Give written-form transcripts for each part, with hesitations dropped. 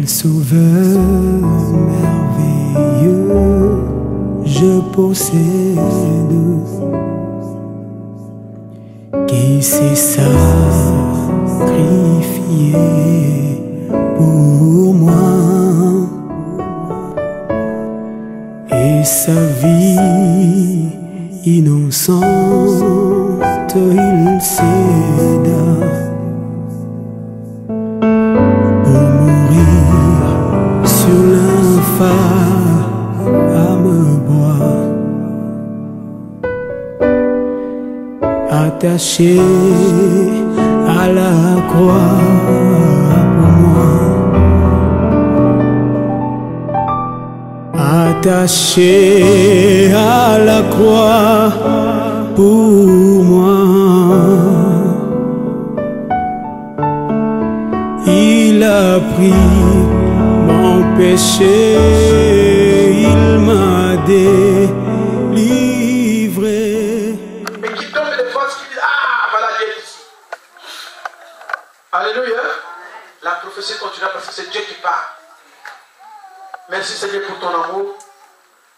Sauveur merveilleux, je possède, qui s'est sacrifié pour moi, et sa vie innocente il céda pour mourir sur l'infâme bois, attaché à la croix pour moi, attaché à la croix pour moi. Il a pris mon péché, il m'a délivré. Et qui tombe des fois, qui dit, ah, voilà Dieu ici. Alléluia. La prophétie continue parce que c'est Dieu qui parle. Merci Seigneur pour ton amour.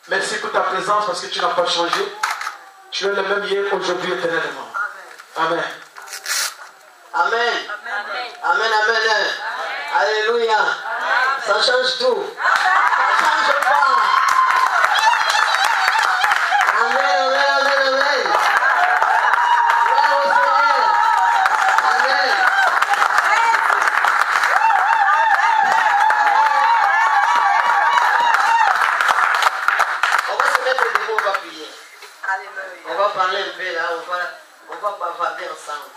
Merci pour ta présence parce que tu n'as pas changé. Tu es le même hier, aujourd'hui, éternellement. Amen. Amen. Amen, amen. Alléluia. Ça change tout. Ça change pas. Amen, amen, amen, amen. Gloire au Seigneur. Amen. On va se mettre debout, on va prier. On va parler un peu là, on va bavarder ensemble.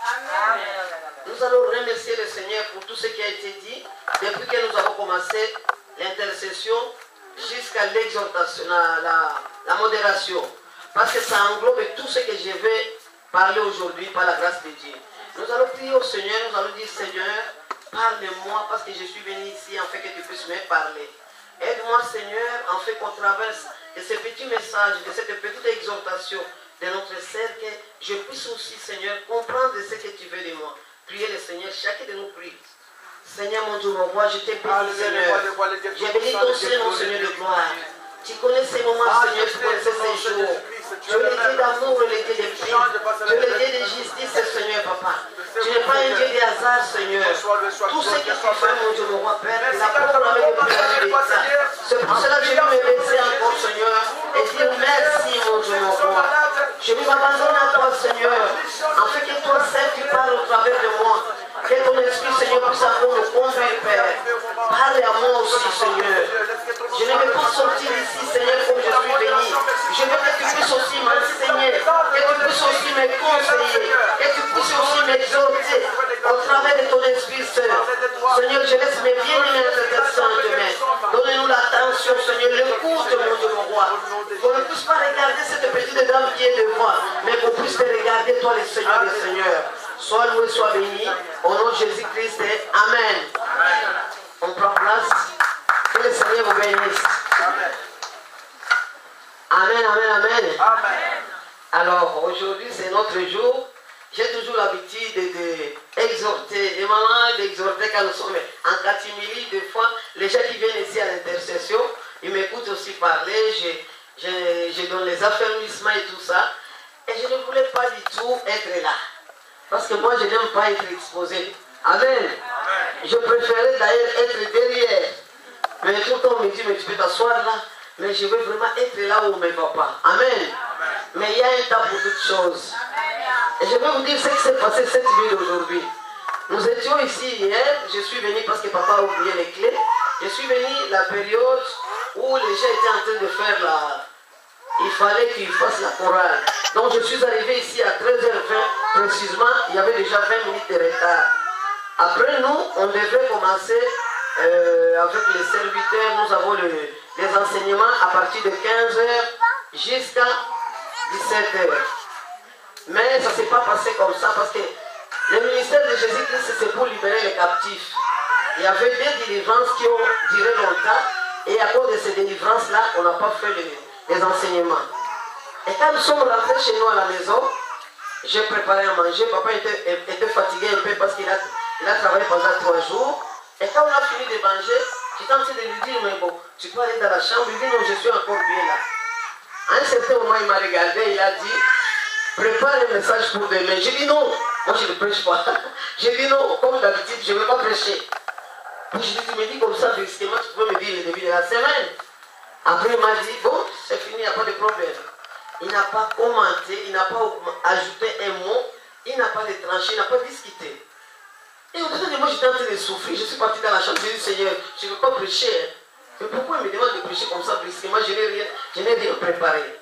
Nous allons remercier le Seigneur pour tout ce qui a été dit depuis que nous avons commencé l'intercession jusqu'à l'exhortation, la modération. Parce que ça englobe tout ce que je vais parler aujourd'hui par la grâce de Dieu. Nous allons prier au Seigneur, nous allons dire Seigneur, parle-moi parce que je suis venu ici en fait que tu puisses me parler. Aide-moi Seigneur en fait qu'on traverse de ces petits messages, de cette petite exhortation de notre cercle, que je puisse aussi Seigneur comprendre ce que tu veux de moi. Priez le Seigneur, chacun de nous prie. Seigneur mon Dieu, mon roi, je t'ai béni Seigneur. J'ai béni ton Seigneur, mon Seigneur de gloire. Tu connais ces moments Seigneur, tu connais ces jours. Tu es le Dieu d'amour, le Dieu de paix. Tu es le Dieu de justice Seigneur papa. Tu n'es pas un Dieu de hasard Seigneur. Tout ce que tu fais mon Dieu, mon roi Père, la parole avec le Père. C'est pour cela que je veux me laisser encore Seigneur et dire merci mon Dieu, mon roi. Je veux m'abandonner à toi Seigneur, afin que toi seul tu parles au travers de moi. Que ton esprit Seigneur puisse encore me conduire Père. Parle à moi aussi Seigneur. Je ne veux pas sortir d'ici Seigneur comme je suis venu. Je veux que tu puisses aussi m'enseigner, que tu puisses aussi me conseiller, que tu puisses aussi m'exhorter au travers de ton esprit Seigneur. Seigneur, je laisse mes bien-aimés dans cette sainte main. Donne-nous l'attention Seigneur, l'écoute mon Dieu mon roi. Qu'on ne puisse pas regarder cette petite dame qui est devant, mais qu'on puisse te regarder toi le Seigneur des Seigneurs. Sois loué, sois béni. Au nom de Jésus-Christ, Amen. On prend place. Que le Seigneur vous bénisse. Amen, amen, amen. Alors, aujourd'hui, c'est notre jour. J'ai toujours l'habitude d'exhorter, les mamans d'exhorter quand nous sommes en catimini. Des fois, les gens qui viennent ici à l'intercession, ils m'écoutent aussi parler. Je donne les affermissements et tout ça. Et je ne voulais pas du tout être là. Parce que moi, je n'aime pas être exposé. Amen. Je préférais d'ailleurs être derrière. Mais tout le temps, on me dit, mais tu peux t'asseoir là. Mais je veux vraiment être là où on ne me voit pas. Amen. Mais il y a un temps pour toutes choses. Et je vais vous dire ce qui s'est passé cette nuit d'aujourd'hui. Nous étions ici hier. Je suis venu parce que papa a oublié les clés. Je suis venu la période où les gens étaient en train de faire la... Il fallait qu'ils fassent la chorale. Donc je suis arrivé ici à 13h20 précisément. Il y avait déjà 20 minutes de retard. Après nous, on devait commencer avec les serviteurs. Nous avons les enseignements à partir de 15h jusqu'à 17h. Mais ça ne s'est pas passé comme ça parce que le ministère de Jésus-Christ, c'est pour libérer les captifs. Il y avait des délivrances qui ont duré longtemps et à cause de ces délivrances-là, on n'a pas fait les enseignements. Et quand nous sommes rentrés chez nous à la maison, j'ai préparé à manger. Papa était fatigué un peu parce qu'il a travaillé pendant 3 jours. Et quand on a fini de manger, j'étais en train de lui dire, mais bon, tu peux aller dans la chambre. Il dit, non, je suis encore bien là. À un certain moment, il m'a regardé, il a dit, prépare un message pour demain. J'ai dit non, moi je ne prêche pas. J'ai dit non, comme d'habitude, je ne vais pas prêcher. Puis je dis, tu me dis comme ça, justement, tu peux me dire le début de la semaine. Après, il m'a dit, bon, c'est fini, il n'y a pas de problème. Il n'a pas commenté, il n'a pas ajouté un mot, il n'a pas tranché, il n'a pas discuté. Et au début, moi j'étais en train de souffrir, je suis parti dans la chambre, j'ai dit, Seigneur, je ne veux pas prêcher. Hein. Mais pourquoi il me demande de prêcher comme ça, brusquement, je n'ai rien préparé.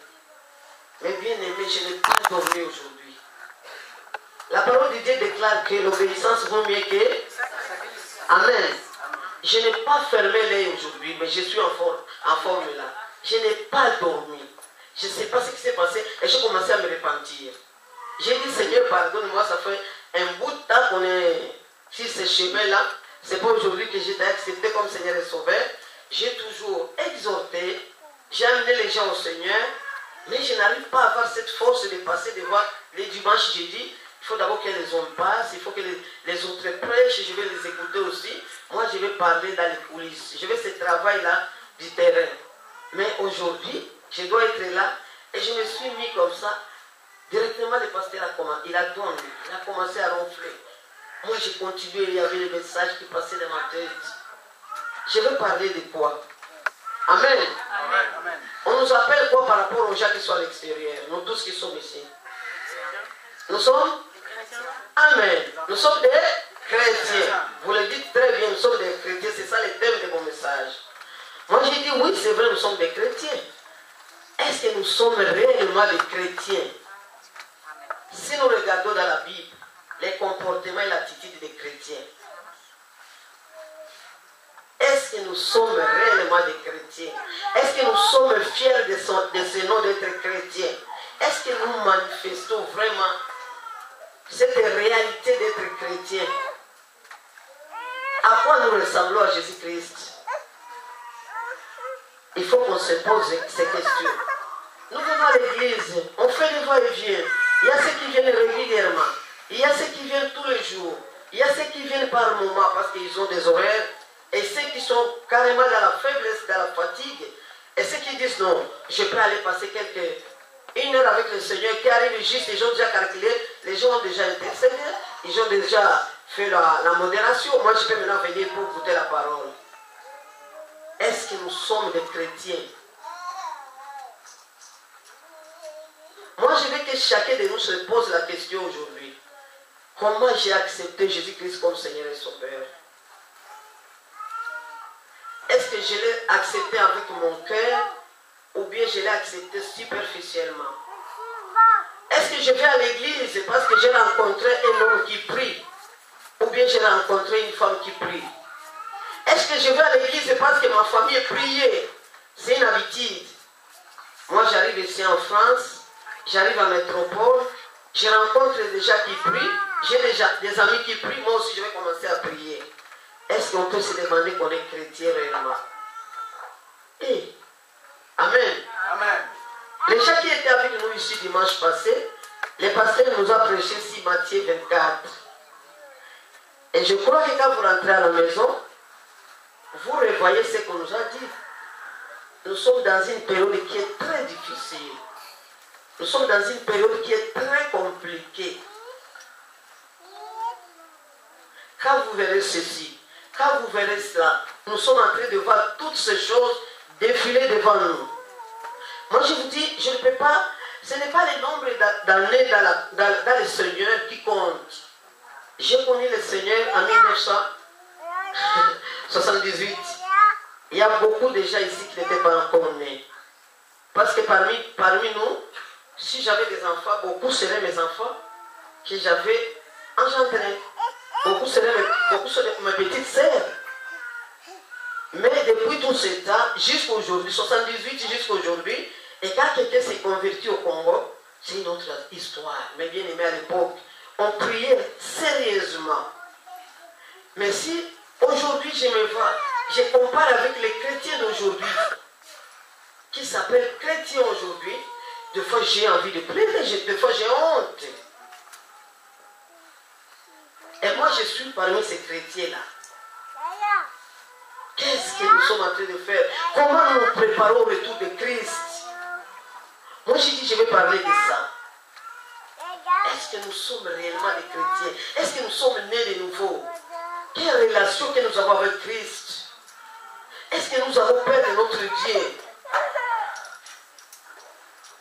Mais bien aimé, je n'ai pas dormi aujourd'hui. La parole de Dieu déclare que l'obéissance vaut mieux que... Amen. Je n'ai pas fermé l'œil aujourd'hui, mais je suis en forme là. Je n'ai pas dormi. Je ne sais pas ce qui s'est passé et j'ai commencé à me repentir. J'ai dit, Seigneur, pardonne-moi, ça fait un bout de temps qu'on est sur ce chemin-là. Ce n'est pas aujourd'hui que j'ai été accepté comme Seigneur et Sauveur. J'ai toujours exhorté, j'ai amené les gens au Seigneur, mais je n'arrive pas à avoir cette force de passer devant les dimanches jeudi. Il faut d'abord que les hommes passent, il faut que les autres prêchent, je vais les écouter aussi. Moi, je vais parler dans les coulisses. Je vais ce travail-là du terrain. Mais aujourd'hui, je dois être là et je me suis mis comme ça. Directement, le pasteur il a commencé à ronfler. Moi, j'ai continué, il y avait les messages qui passaient dans ma tête. Je vais parler de quoi? Amen. Amen. On nous appelle quoi par rapport aux gens qui sont à l'extérieur? Nous tous qui sommes ici. Nous sommes? Amen. Nous sommes des chrétiens. Vous le dites très bien, nous sommes des chrétiens. C'est ça le thème de mon message. Moi, j'ai dit oui, c'est vrai, nous sommes des chrétiens. Est-ce que nous sommes réellement des chrétiens? Si nous regardons dans la Bible, les comportements et l'attitude des chrétiens, est-ce que nous sommes réellement des chrétiens? Est-ce que nous sommes fiers de ce nom d'être chrétiens? Est-ce que nous manifestons vraiment cette réalité d'être chrétien? À quoi nous ressemblons à Jésus-Christ? Il faut qu'on se pose ces questions. Nous venons à l'église, on fait des va-et-vient. Il y a ceux qui viennent régulièrement. Il y a ceux qui viennent tous les jours. Il y a ceux qui viennent par moment parce qu'ils ont des horaires. Et ceux qui sont carrément dans la faiblesse, dans la fatigue. Et ceux qui disent non, je peux aller passer une heure avec le Seigneur, qui arrive juste, les gens ont déjà calculé, les gens ont déjà intercédé, ils ont déjà fait la modération. Moi, je peux maintenant venir pour écouter la parole. Est-ce que nous sommes des chrétiens? Moi, je veux que chacun de nous se pose la question aujourd'hui. Comment j'ai accepté Jésus-Christ comme Seigneur et Sauveur? Est-ce que je l'ai accepté avec mon cœur ou bien je l'ai accepté superficiellement? Est-ce que je vais à l'église parce que j'ai rencontré un homme qui prie ou bien j'ai rencontré une femme qui prie? Est-ce que je vais à l'église parce que ma famille priait? C'est une habitude. Moi, j'arrive ici en France, j'arrive en métropole, je rencontre des gens qui prient, j'ai déjà des amis qui prient, moi aussi je vais commencer à prier. Est-ce qu'on peut se demander qu'on est chrétien réellement? Amen. Amen. Les gens qui étaient avec nous ici dimanche passé, le pasteur nous a prêché 6 Matthieu 24. Et je crois que quand vous rentrez à la maison, vous revoyez ce qu'on nous a dit. Nous sommes dans une période qui est très difficile. Nous sommes dans une période qui est très compliquée. Quand vous verrez ceci, quand vous verrez cela, nous sommes en train de voir toutes ces choses défiler devant nous. Moi je vous dis, je ne peux pas, ce n'est pas le nombre d'années dans le Seigneur qui compte. J'ai connu le Seigneur en 1978. Il y a beaucoup de gens ici qui n'étaient pas encore nés. Parce que parmi nous, si j'avais des enfants, beaucoup seraient mes enfants que j'avais engendrés. Beaucoup seraient mes petites sœurs. Mais depuis tout ce temps, jusqu'à aujourd'hui, 78 jusqu'à aujourd'hui, et quand quelqu'un s'est converti au Congo, c'est une autre histoire. Mais bien aimé à l'époque, on priait sérieusement. Mais si aujourd'hui je compare avec les chrétiens d'aujourd'hui, qui s'appellent chrétiens aujourd'hui, des fois j'ai envie de pleurer, des fois j'ai honte. Et moi je suis parmi ces chrétiens-là. que nous sommes en train de faire? Comment nous nous préparons au retour de Christ? Moi, j'ai dit, je vais parler de ça. Est-ce que nous sommes réellement des chrétiens? Est-ce que nous sommes nés de nouveau? Quelle relation que nous avons avec Christ? Est-ce que nous avons peur de notre Dieu?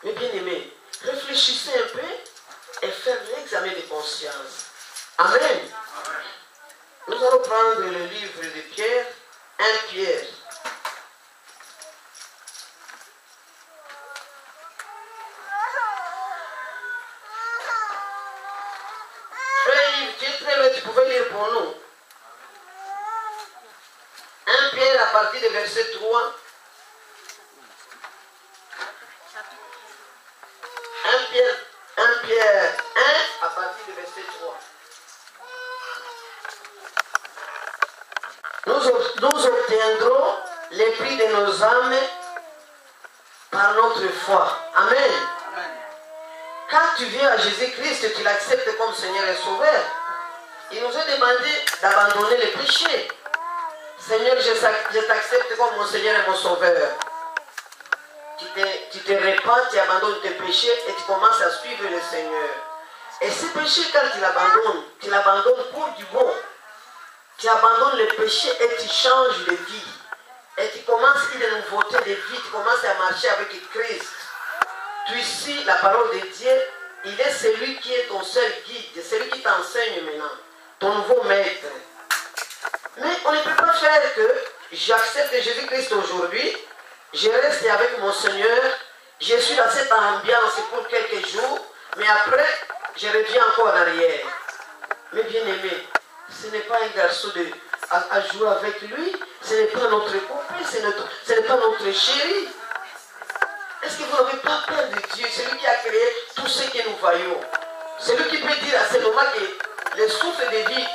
Mes bien-aimés, réfléchissez un peu et faites l'examen de conscience. Amen. Nous allons prendre le livre de Pierre, 1 Pierre. Frère Yves, tu es très loin, tu pouvais lire pour nous. 1 Pierre à partir du verset 3. 1 Pierre 1 à partir du verset 3. Nous obtiendrons les prix de nos âmes par notre foi. Amen. Quand tu viens à Jésus-Christ, tu l'acceptes comme Seigneur et Sauveur. Il nous a demandé d'abandonner les péchés. Seigneur, je t'accepte comme mon Seigneur et mon Sauveur. Tu te répands, tu abandonnes tes péchés et tu commences à suivre le Seigneur. Et ces péchés, quand tu l'abandonnes pour du bon. Tu abandonnes le péché et tu changes de vie. Et tu commences une nouveauté de vie, tu commences à marcher avec Christ. Tu suis la parole de Dieu, il est celui qui est ton seul guide, celui qui t'enseigne maintenant, ton nouveau maître. Mais on ne peut pas faire que j'accepte Jésus-Christ aujourd'hui, je reste avec mon Seigneur, je suis dans cette ambiance pour quelques jours, mais après, je reviens encore en arrière. Mais bien aimé, ce n'est pas un garçon à jouer avec lui, ce n'est pas notre copain, ce n'est pas notre chéri. Est-ce que vous n'avez pas peur de Dieu, celui qui a créé tout ce que nous voyons? Celui qui peut dire à ce moment que le souffle de vie,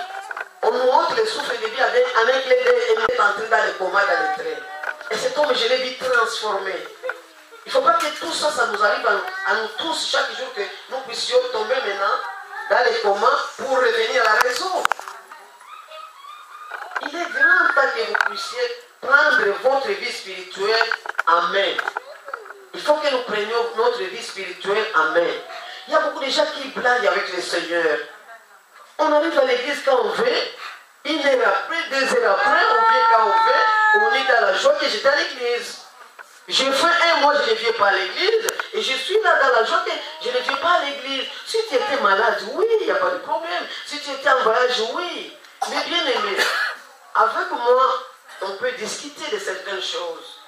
on nous montre le souffle de vie avec les deux et nous entrer dans le coma, dans le train. Et cet homme, je l'ai vu transformé. Il ne faut pas que tout ça, ça nous arrive à nous tous chaque jour, que nous puissions tomber maintenant dans le coma pour revenir à la raison. Il est grand temps que vous puissiez prendre votre vie spirituelle en main. Il faut que nous prenions notre vie spirituelle en main. Il y a beaucoup de gens qui blaguent avec le Seigneur. On arrive à l'église quand on veut, 1 heure après, 2 heures après, on vient quand on veut, on est dans la joie que j'étais à l'église. J'ai fait 1 mois, je ne viens pas à l'église, et je suis là dans la joie que je ne viens pas à l'église. Si tu étais malade, oui, il n'y a pas de problème. Si tu étais en voyage, oui. Mais bien aimé, avec moi, on peut discuter de certaines choses.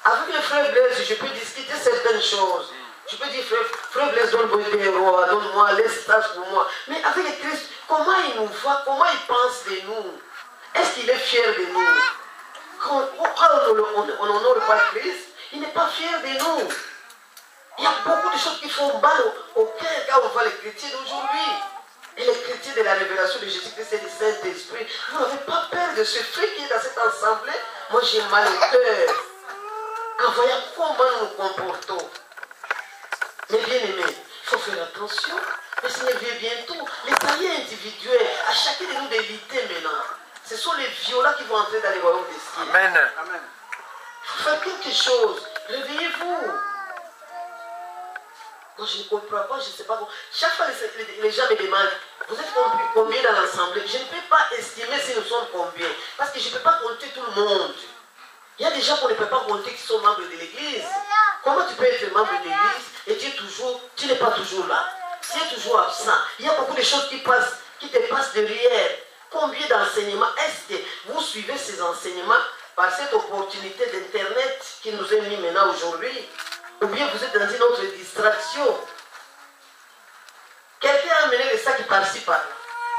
Avec le frère Blaise, je peux discuter certaines choses. Je peux dire, frère Blaise, donne-moi, laisse ça pour moi. Mais avec Christ, comment il nous voit, comment il pense de nous? Est-ce qu'il est fier de nous? Quand on n'honore pas Christ, il n'est pas fier de nous. Il y a beaucoup de choses qui font mal au cœur quand on voit les chrétiens d'aujourd'hui. Et les chrétiens de la révélation de Jésus-Christ et du Saint-Esprit, vous n'avez pas peur de ce fait qui est dans cette assemblée? Moi, j'ai mal au cœur en voyant comment nous nous comportons. Mais bien aimés, il faut faire attention. Le Seigneur vient bientôt. Les tailles individuels, à chacun de nous de lutter maintenant. Ce sont les violents qui vont entrer dans les royaumes des cieux. Amen. Il faut faire quelque chose. Réveillez-vous. Moi, je ne comprends pas, je ne sais pas. Chaque fois, les gens me demandent, vous êtes combien dans l'assemblée? Je ne peux pas estimer si nous sommes combien. Parce que je ne peux pas compter tout le monde. Il y a des gens qu'on ne peut pas compter qui sont membres de l'église. Comment tu peux être membre de l'église et tu n'es pas toujours là? Tu es toujours absent. Il y a beaucoup de choses qui te passent derrière. Combien d'enseignements? Est-ce que vous suivez ces enseignements par cette opportunité d'Internet qui nous est mis maintenant aujourd'hui? Ou bien vous êtes dans une autre distraction? Quelqu'un a amené les sacs par-ci par-là.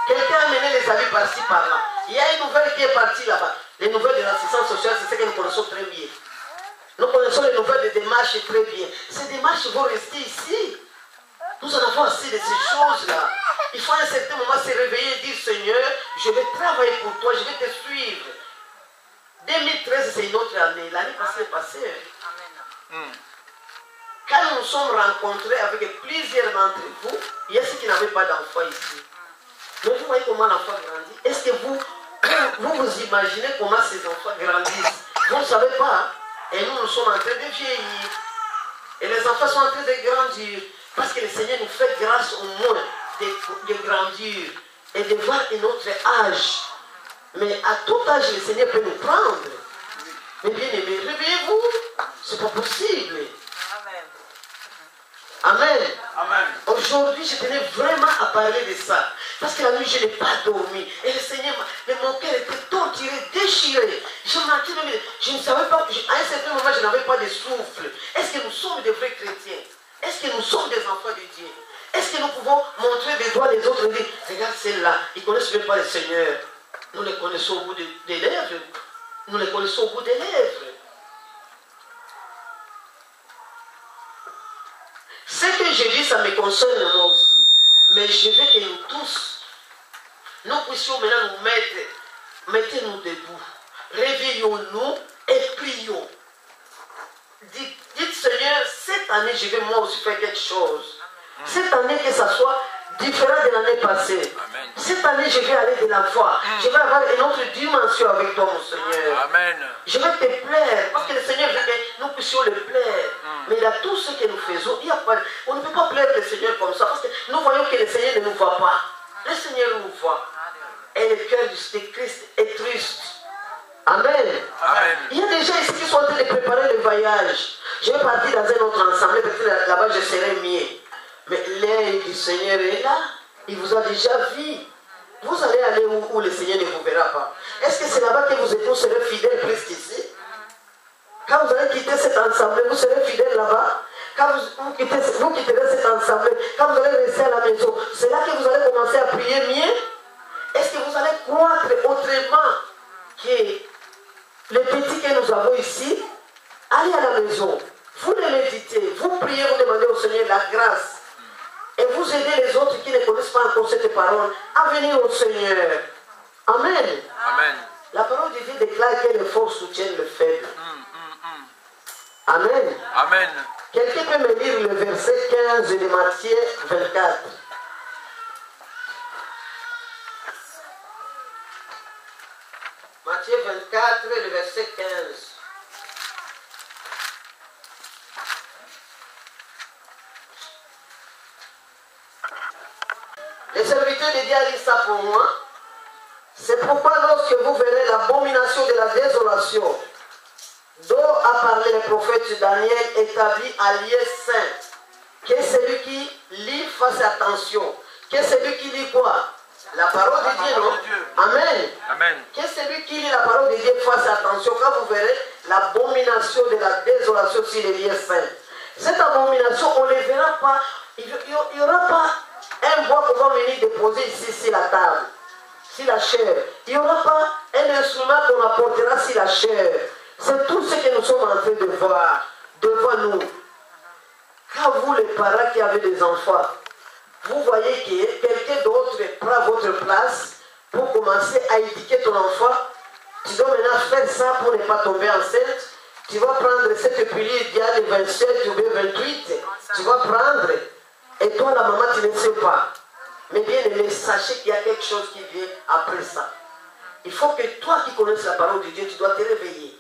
Quelqu'un a amené les habits par-ci par-là. Il y a une nouvelle qui est partie là-bas. Les nouvelles de l'assistance sociale, c'est ce que nous connaissons très bien. Nous connaissons les nouvelles de démarches très bien. Ces démarches vont rester ici. Nous en avons assez de ces choses-là. Il faut à un certain moment se réveiller et dire, Seigneur, je vais travailler pour toi, je vais te suivre. 2013, c'est une autre année. L'année passée est passée. Amen. Quand nous nous sommes rencontrés avec plusieurs d'entre vous, il y a ceux qui n'avaient pas d'enfants ici. Mais vous voyez comment l'enfant grandit. Est-ce que vous imaginez comment ces enfants grandissent? Vous ne savez pas. Hein? Et nous sommes en train de vieillir. Et les enfants sont en train de grandir. Parce que le Seigneur nous fait grâce au moins de grandir et de voir un autre âge. Mais à tout âge, le Seigneur peut nous prendre. Mais bien aimé, réveillez-vous. Ce n'est pas possible. Amen. Amen. Aujourd'hui, je tenais vraiment à parler de ça. Parce que la nuit, je n'ai pas dormi. Et le Seigneur, mon cœur était torturé, déchiré. Je ne savais pas, à un certain moment, je n'avais pas de souffle. Est-ce que nous sommes des vrais chrétiens? Est-ce que nous sommes des enfants de Dieu? Est-ce que nous pouvons montrer des doigts des autres et dire, regarde celle-là, ils ne connaissent même pas le Seigneur. Nous les connaissons au bout des lèvres. Nous les connaissons au bout des lèvres. Ce que je dis, ça me concerne moi aussi. Mais je veux que nous tous, nous puissions maintenant nous mettre, mettez-nous debout. Réveillons-nous et prions. Dites Seigneur, cette année, je vais moi aussi faire quelque chose. Cette année, que ça soit différent de l'année passée. Amen. Cette année, je vais aller de l'avant. Je vais avoir une autre dimension avec toi, mon Seigneur. Amen. Je vais te plaire. Parce que le Seigneur veut que nous puissions le plaire. Mais dans tout ce que nous faisons, il y a pas, on ne peut pas plaire le Seigneur comme ça. Parce que nous voyons que le Seigneur ne nous voit pas. Le Seigneur nous voit. Et le cœur de Christ est triste. Amen. Amen. Il y a des gens ici qui sont en train de préparer le voyage. Je vais partir dans un autre ensemble. Peut-être là-bas, je serai mieux. Mais l'œil du Seigneur est là. Il vous a déjà vu. Vous allez aller où le Seigneur ne vous verra pas. Est-ce que c'est là-bas que vous serez fidèles plus qu'ici? Quand vous allez quitter cet ensemble, vous serez fidèles là-bas. Quand vous quitterez cet ensemble, quand vous allez rester à la maison, c'est là que vous allez commencer à prier mieux. Est-ce que vous allez croître autrement que les petits que nous avons ici? Allez à la maison. Vous les méditez, vous priez, vous demandez au Seigneur la grâce. Et vous aidez les autres qui ne connaissent pas encore cette parole à venir au Seigneur. Amen. Amen. La parole de Dieu déclare que les forts soutiennent le faible. Amen. Amen. Quelqu'un peut me lire le verset 15 de Matthieu 24. Matthieu 24, le verset 15. Les serviteurs de Dieu disent ça pour moi. C'est pourquoi lorsque vous verrez l'abomination de la désolation, dont a parlé le prophète Daniel, établi à lieu saint, que celui qui lit fasse attention. Que celui qui lit quoi? La parole de Dieu, non? Amen. Amen. Que celui qui lit la parole de Dieu fasse attention quand vous verrez l'abomination de la désolation sur les lieux saints. Cette abomination, on ne les verra pas. Il n'y aura pas un bois qu'on va venir déposer ici sur la table, sur la chair. Il n'y aura pas un instrument qu'on apportera sur la chair. C'est tout ce que nous sommes en train de voir devant nous. Quand vous, les parents qui avez des enfants, vous voyez que quelqu'un d'autre prend votre place pour commencer à éduquer ton enfant, tu dois maintenant faire ça pour ne pas tomber enceinte. Tu vas prendre cette pilule Diane 27 ou 28, tu vas prendre. Et toi, la maman, tu ne sais pas. Mais bien aimé, sachez qu'il y a quelque chose qui vient après ça. Il faut que toi qui connaisses la parole de Dieu, tu dois te réveiller.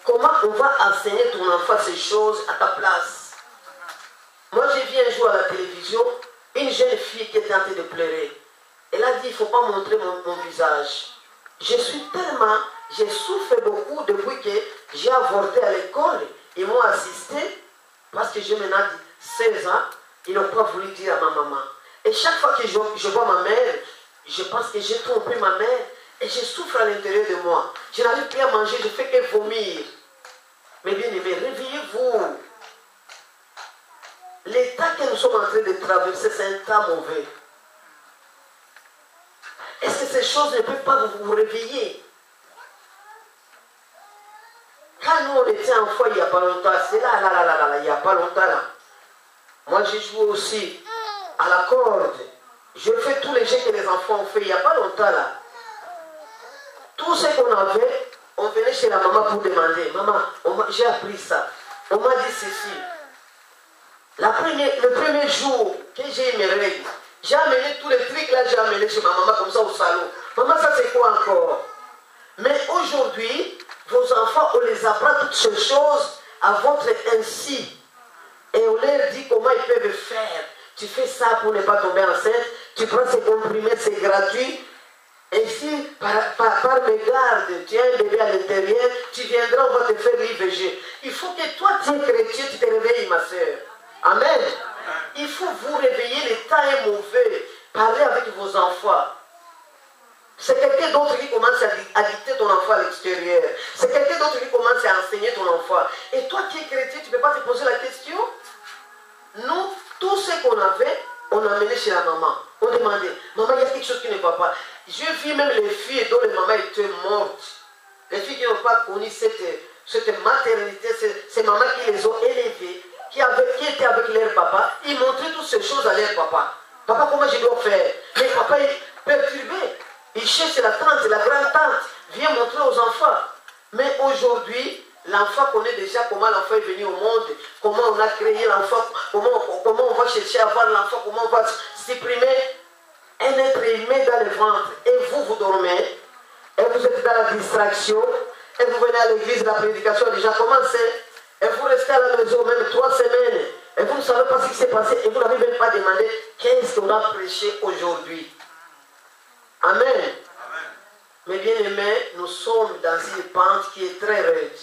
Comment on va enseigner ton enfant ces choses à ta place? Moi, j'ai vu un jour à la télévision une jeune fille qui était en train de pleurer. Elle a dit, il ne faut pas montrer mon visage. Je souffre beaucoup depuis que j'ai avorté à l'école. Ils m'ont assisté parce que j'ai maintenant 16 ans. Ils n'ont pas voulu dire à ma maman. Et chaque fois que je vois ma mère, je pense que j'ai trompé ma mère et je souffre à l'intérieur de moi. Je n'arrive plus à manger, je ne fais que vomir. Mais bien aimé, réveillez-vous. L'état que nous sommes en train de traverser, c'est un temps mauvais. Est-ce que ces choses ne peuvent pas vous réveiller? Quand nous on était enfants il n'y a pas longtemps, c'est là, il n'y a pas longtemps là. Moi j'ai joué aussi à la corde. Je fais tous les jeux que les enfants ont fait il n'y a pas longtemps là. Tout ce qu'on avait, on venait chez la maman pour demander, maman, j'ai appris ça. On m'a dit ceci. Le premier jour que j'ai eu mes règles, j'ai amené tous les trucs là, j'ai amené chez ma maman comme ça au salon. Maman, ça c'est quoi encore? Mais aujourd'hui, vos enfants on les apprend toutes ces choses à votre ainsi. Et on leur dit comment ils peuvent faire. Tu fais ça pour ne pas tomber enceinte. Tu prends ces comprimés, c'est gratuit. Et si par mégarde, tu as un bébé à l'intérieur, tu viendras, on va te faire l'IVG. Il faut que toi, tu es chrétien, tu te réveilles, ma soeur. Amen. Il faut vous réveiller, le temps est mauvais. Parlez avec vos enfants. C'est quelqu'un d'autre qui commence à dicter ton enfant à l'extérieur. C'est quelqu'un d'autre qui commence à enseigner ton enfant. Et toi qui es chrétien, tu ne peux pas te poser la question. Nous, tout ce qu'on avait, on a amené chez la maman. On demandait, maman, il y a quelque chose qui ne va pas. Je vis même les filles dont les mamans étaient mortes. Les filles qui n'ont pas connu cette maternité, ces mamans qui les ont élevées, qui étaient avec leur papa, ils montraient toutes ces choses à leur papa. Papa, comment je dois faire? Mais papa est perturbé. Il cherche la tante, la grande-tante, vient montrer aux enfants. Mais aujourd'hui, l'enfant connaît déjà comment l'enfant est venu au monde, comment on a créé l'enfant, comment on va chercher à voir l'enfant, comment on va supprimer un être humain dans le ventre. Et vous dormez, et vous êtes dans la distraction, et vous venez à l'église, la prédication a déjà commencé, et vous restez à la maison même 3 semaines, et vous ne savez pas ce qui s'est passé, et vous n'avez même pas demandé qu'est-ce qu'on a prêché aujourd'hui. Amen. Amen. Mais bien aimés, nous sommes dans une pente qui est très raide.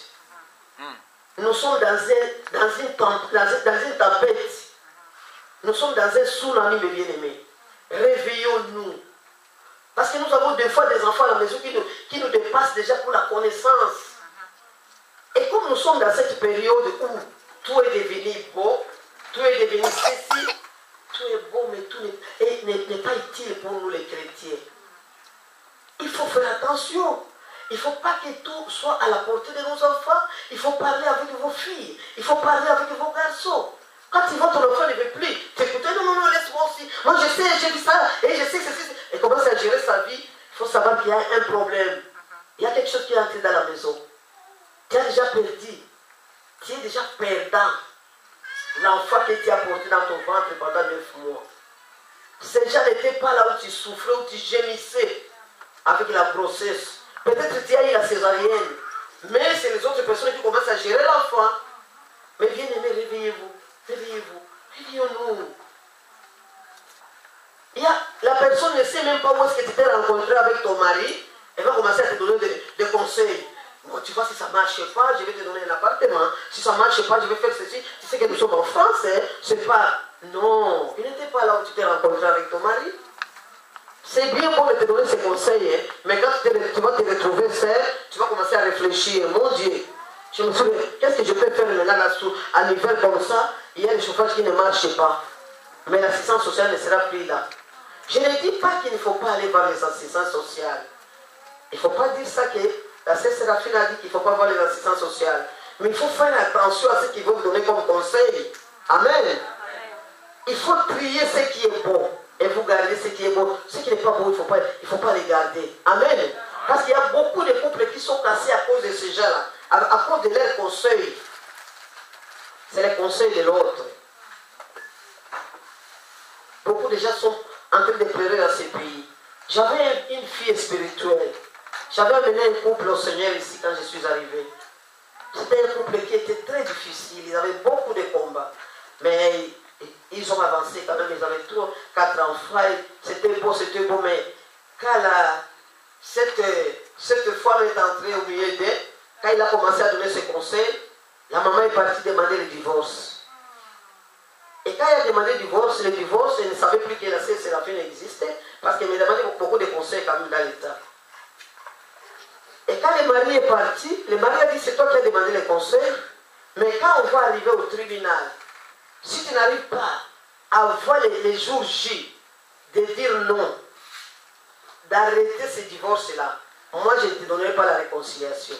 Nous sommes dans une tempête. Nous sommes dans un tsunami, mes bien-aimés. Réveillons-nous. Parce que nous avons des fois des enfants à la maison qui nous dépassent déjà pour la connaissance. Et comme nous sommes dans cette période où tout est devenu beau, tout est devenu ceci, tout est beau, mais tout n'est pas utile pour nous les chrétiens. Il faut faire attention. Il ne faut pas que tout soit à la portée de nos enfants. Il faut parler avec vos filles. Il faut parler avec vos garçons. Quand tu vois ton enfant ne veut plus, tu écoutes, non, laisse-moi aussi. Moi, je sais, j'ai vu ça, et je sais ceci. Et commence à gérer sa vie. Il faut savoir qu'il y a un problème. Il y a quelque chose qui est entré dans la maison. Tu as déjà perdu. Tu es déjà perdant. L'enfant que tu as porté dans ton ventre pendant 9 mois. Ces gens n'étaient pas là où tu souffrais, où tu gémissais avec la grossesse. Peut-être que tu as eu la césarienne. Mais c'est les autres personnes qui commencent à gérer l'enfant. Mais bien aimé, réveillez-vous. Réveillez-vous. Réveillons-nous. La personne ne sait même pas où est-ce que tu t'es rencontré avec ton mari. Elle va commencer à te donner des conseils. Bon, tu vois, si ça ne marche pas, je vais te donner un appartement. Si ça ne marche pas, je vais faire ceci. Tu sais que nous sommes en France, hein? C'est pas... Non, il n'était pas là où tu t'es rencontré avec ton mari. C'est bien bon de te donner ces conseils, hein? Mais quand tu vas te retrouver seul, tu vas commencer à réfléchir. Mon Dieu, je me souviens, qu'est-ce que je peux faire maintenant là-dessous? À l'hiver comme ça, il y a des chauffages qui ne marchent pas. Mais l'assistance sociale ne sera plus là. Je ne dis pas qu'il ne faut pas aller voir les assistances sociales. Il ne faut pas dire ça que la sœur Séraphine a dit qu'il ne faut pas voir les assistances sociales. Mais il faut faire attention à ce qu'ils vont vous donner comme conseil. Amen. Il faut trier ce qui est bon. Et vous gardez ce qui est bon. Ce qui n'est pas bon, il ne faut pas les garder. Amen. Parce qu'il y a beaucoup de couples qui sont cassés à cause de ces gens-là. À cause de leurs conseils. C'est les conseils de l'autre. Beaucoup de gens sont en train de pleurer dans ces pays. J'avais une fille spirituelle. J'avais amené un couple au Seigneur ici quand je suis arrivé. C'était un couple qui était très difficile. Ils avaient beaucoup de combats. Mais ils ont avancé quand même. Ils avaient 4 enfants. C'était beau, mais quand cette femme est entrée au milieu d'eux, quand il a commencé à donner ses conseils, la maman est partie demander le divorce. Et quand elle a demandé le divorce, elle ne savait plus que la sœur Séraphine existait, parce qu'elle me demandait beaucoup de conseils quand même dans l'état. Et quand le mari est parti, le mari a dit c'est toi qui as demandé les conseils, mais quand on va arriver au tribunal, si tu n'arrives pas à voir les jours J, de dire non, d'arrêter ce divorce-là, moi je ne te donnerai pas la réconciliation.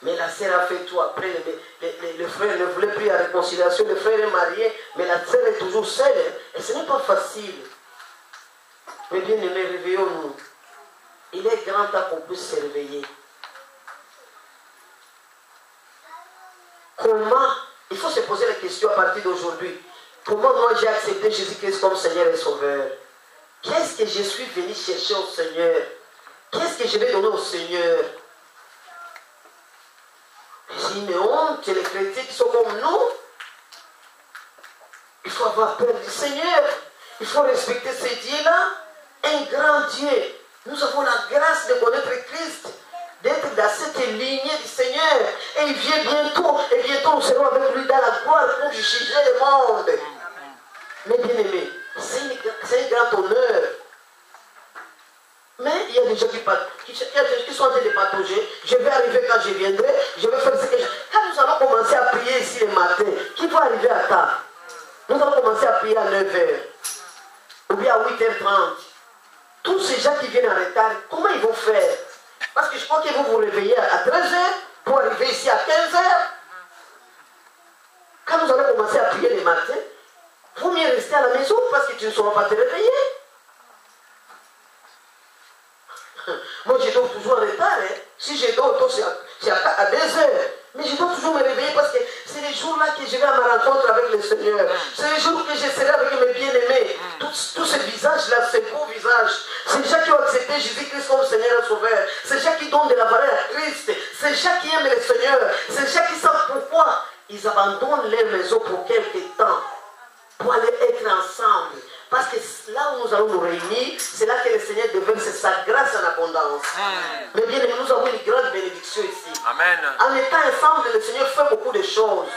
Mais la sœur a fait tout. Après, le frère ne voulait plus la réconciliation. Le frère est marié, mais la sœur est toujours seule. Et ce n'est pas facile. Mais bien aimés, réveillons-nous. Il est grand temps qu'on puisse se réveiller. Comment? Il faut se poser la question à partir d'aujourd'hui. Comment moi j'ai accepté Jésus-Christ comme Seigneur et Sauveur? Qu'est-ce que je suis venu chercher au Seigneur? Qu'est-ce que je vais donner au Seigneur? dit, mais honte, les chrétiens qui sont comme nous. Il faut avoir peur du Seigneur. Il faut respecter ce Dieu-là. Un grand Dieu. Nous avons la grâce de connaître Christ, d'être dans cette lignée du Seigneur. Et il vient bientôt. Et bientôt nous serons avec lui dans la gloire pour juger le monde. Mais bien aimé, c'est un grand honneur. Mais il y a des gens qui sont en train de patauger. Je vais arriver quand je viendrai. Je vais faire ce que je... Quand nous allons commencer à prier ici le matin, qui va arriver à temps? Nous allons commencer à prier à 9h. Ou bien à 8h30. Tous ces gens qui viennent en retard, comment ils vont faire? Parce que je crois qu'ils vont vous réveiller à 13h pour arriver ici à 15h. Quand nous allons commencer à prier le matin, il vaut mieux rester à la maison parce que tu ne sauras pas te réveiller. Moi, je dors toujours en retard. Hein. Si je dors, c'est à 2h. Mais je dois toujours me réveiller parce que c'est les jours-là que je vais à ma rencontre avec le Seigneur. C'est les jours que je serai avec mes bien-aimés. Tous ces visages-là, ces beaux visages. Ces gens qui ont accepté Jésus-Christ comme Seigneur et Sauveur. Ces gens qui donnent de la valeur à Christ. Ces gens qui aiment le Seigneur. Ces gens qui savent pourquoi ils abandonnent leur maison pour quelque temps. Pour aller être ensemble. Parce que là où nous allons nous réunir, c'est là que le Seigneur déverse sa grâce en abondance. Mais bien aimé, nous avons une grande bénédiction ici. Amen. En étant ensemble, le Seigneur fait beaucoup de choses.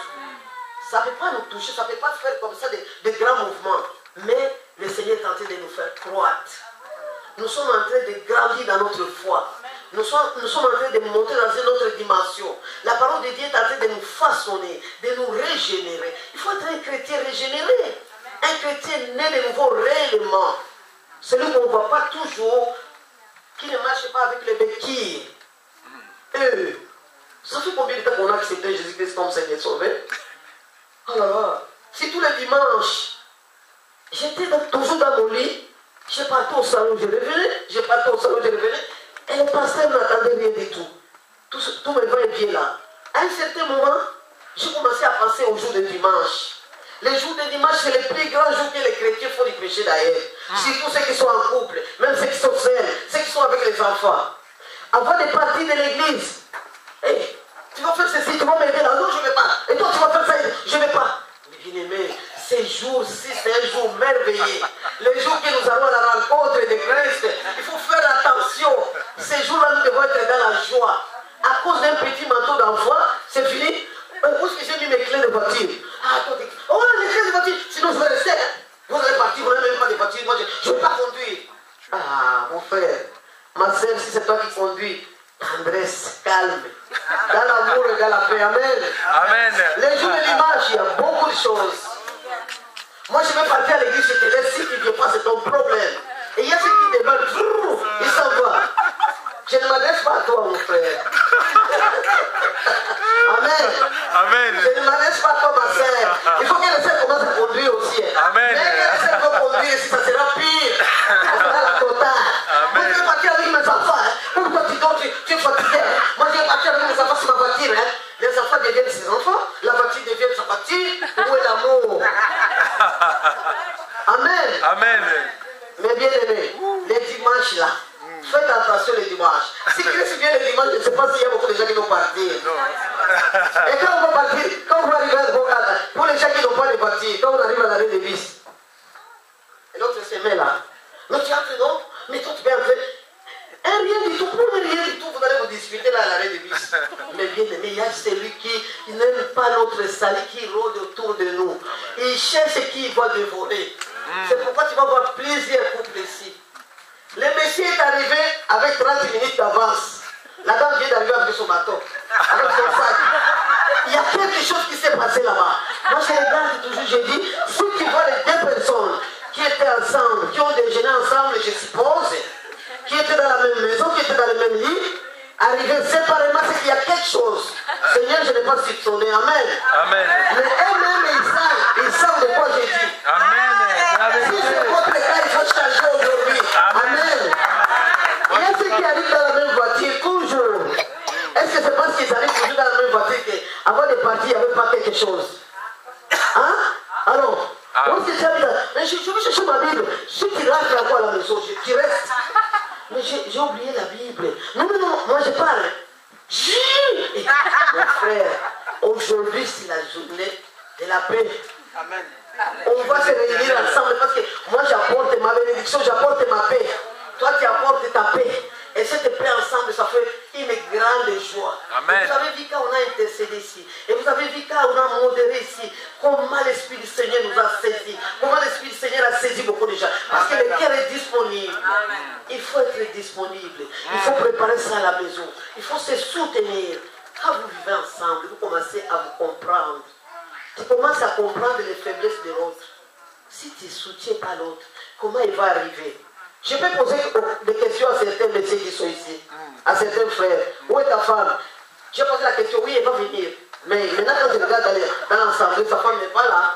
Ça ne peut pas nous toucher, ça ne peut pas faire comme ça de grands mouvements. Mais le Seigneur est en train de nous faire croître. Nous sommes en train de grandir dans notre foi. Nous sommes en train de monter dans une autre dimension. La parole de Dieu est en train de nous façonner, de nous régénérer. Il faut être un chrétien régénéré. Un chrétien né de nouveau réellement. Celui qu'on ne voit pas toujours, qui ne marche pas avec les béquilles. Ça fait combien de temps qu'on a accepté Jésus-Christ comme Seigneur et Sauveur? Oh là là, c'est tous les dimanches. J'étais toujours dans mon lit, je partais au salon, je revenais, je partais au salon, je revenais, et le pasteur n'attendait rien du tout. Tout me va et vient là. À un certain moment, j'ai commencé à penser au jour de dimanche. Les jours de dimanche, c'est le plus grand jour que les chrétiens font du péché d'ailleurs. Surtout ceux qui sont en couple, même ceux qui sont seuls, ceux qui sont avec les enfants. Avant de partir de l'église, hey, tu vas faire ceci, tu vas m'aider là, non, je ne vais pas. Et toi, tu vas faire ça, je ne vais pas. Mais bien aimé, ces jours-ci, c'est un jour merveilleux. Les jours que nous allons à la rencontre de Christ, il faut faire attention. Ces jours-là, nous devons être dans la joie. À cause d'un petit manteau d'enfant, c'est fini. Où est-ce que j'ai mis mes clés de voiture? Ah, toi, oh, les clés de voiture, sinon je vais rester. Vous allez partir, vous n'avez même pas de voiture. Moi, je ne vais pas conduire. Ah, mon frère, ma soeur, si c'est toi qui conduis, tendresse, calme. Dans l'amour et dans la paix. Amen. Amen. Les jours de l'image, il y a beaucoup de choses. Moi, je vais partir à l'église, je te laisse. Si tu ne viens pas, c'est ton problème. Et il y a ceux qui débarquent, ils s'en vont. Je ne m'adresse pas à toi, mon frère. Amen. Amen. Je ne m'adresse pas à toi, ma soeur. Il faut que les sœurs commencent à conduire aussi. Amen. Mais que les sœurs vont conduire, si ça sera pire. Ça sera la totale. Moi, je vais partir avec mes enfants. Pourquoi tu dors, tu es fatigué? Moi, je vais partir avec mes enfants sur ma voiture. Les enfants deviennent ses enfants. La voiture devient sa voiture. Où est l'amour? Amen. Amen. Mais bien aimé, les dimanches là, faites attention les dimanches. Si Christ vient les dimanches, je ne sais pas s'il y a beaucoup de gens qui vont partir. Et quand on va partir, quand on va arriver à Bogada, pour les gens qui n'ont pas de voiture, quand on arrive à l'arrêt de bus, et l'autre se met là. Mais tu entres donc, mais toi tu peux entrer. Et rien du tout, pour rien du tout, vous allez vous discuter là à l'arrêt de bus. Mais bien aimé, il y a celui qui n'aime pas notre salut, qui rôde autour de nous. Il cherche qui va dévorer. C'est pourquoi tu vas voir plusieurs couples ici. Le Messie est arrivé avec 30 minutes d'avance. La dame vient d'arriver avec son bateau, avec son sac. Il y a quelque chose qui s'est passé là-bas. Moi, je regarde toujours, je dis, si tu vois les deux personnes qui étaient ensemble, qui ont déjeuné ensemble, je suppose, qui étaient dans la même maison, qui étaient dans le même lit, arriver séparément, c'est qu'il y a quelque chose. Seigneur, je n'ai pas soupçonné. Amen. Amen. Mais eux-mêmes, ils savent de quoi j'ai dit. Amen. Si c'est votre cas, il faut changer aujourd'hui. Amen. Il y a ceux qui arrivent dans la même voiture toujours. Est-ce que c'est parce qu'ils arrivent toujours dans la même voiture qu'avant de partir, il n'y avait pas quelque chose? Hein? Alors, mais je vais chercher ma Bible. Si tu rentres là-bas à la maison, tu restes. Mais j'ai oublié la Bible. Non, moi je parle. Mon frère, aujourd'hui, c'est la journée de la paix. Amen. On va se réunir ensemble parce que moi j'apporte ma bénédiction, j'apporte ma paix. Toi tu apportes ta paix. Et cette paix ensemble, ça fait une grande joie. Amen. Vous avez vu quand on a intercédé ici. Et vous avez vu quand on a modéré ici. Comment l'Esprit du Seigneur nous a saisi. Comment l'Esprit du Seigneur a saisi beaucoup de gens. Parce que le cœur est disponible. Amen. Il faut être disponible. Il faut préparer ça à la maison. Il faut se soutenir. Quand vous vivez ensemble, vous commencez à vous comprendre. Tu commences à comprendre les faiblesses de l'autre. Si tu ne soutiens pas l'autre, comment il va arriver? Je peux poser des questions à certains messieurs qui sont ici, à certains frères. Où est ta femme? J'ai posé la question, oui, elle va venir. Mais maintenant, quand je regarde dans l'ensemble, sa femme n'est pas là.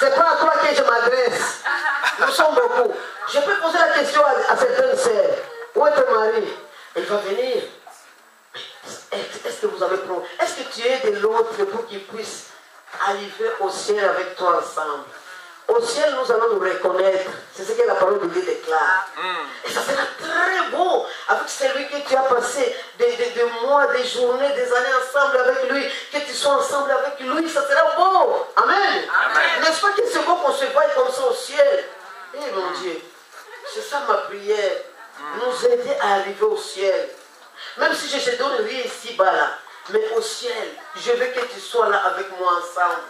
Ce n'est pas à toi que je m'adresse. Nous sommes beaucoup. Je peux poser la question à certaines sœurs. Où est ton mari? Elle va venir. Est-ce que vous avez problème? Est-ce que tu es de l'autre pour qu'il puisse arriver au ciel avec toi ensemble? Au ciel, nous allons nous reconnaître. C'est ce que la parole de Dieu déclare. Et ça sera très beau avec celui que tu as passé des mois, des journées, des années ensemble avec lui. Que tu sois ensemble avec lui, ça sera beau. Amen. N'est-ce pas que c'est beau qu'on se voie comme ça au ciel? Eh mon Dieu, c'est ça ma prière. Nous aider à arriver au ciel. Même si je ne te donne rien ici-bas là. Mais au ciel, je veux que tu sois là avec moi ensemble.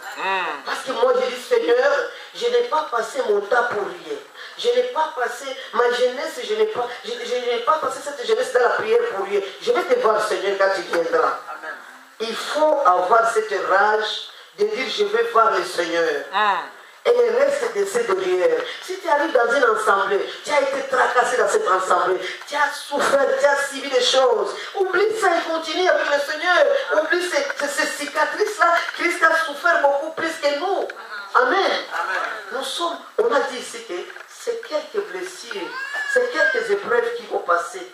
Parce que moi, je dis, Seigneur, je n'ai pas passé mon temps pour rien. Je n'ai pas passé ma jeunesse, je n'ai pas passé cette jeunesse dans la prière pour rien. Je vais te voir, Seigneur, quand tu viendras. Amen. Il faut avoir cette rage de dire, je vais voir le Seigneur. Et le reste de ces derrière. Si tu arrives dans une assemblée, tu as été tracassé dans cette assemblée, tu as souffert, tu as subi des choses, oublie ça et continue avec le Seigneur. Oublie ces cicatrices-là. Christ a souffert beaucoup plus que nous. Amen. Amen. Nous sommes, on a dit ici que c'est quelques blessures, c'est quelques épreuves qui vont passer.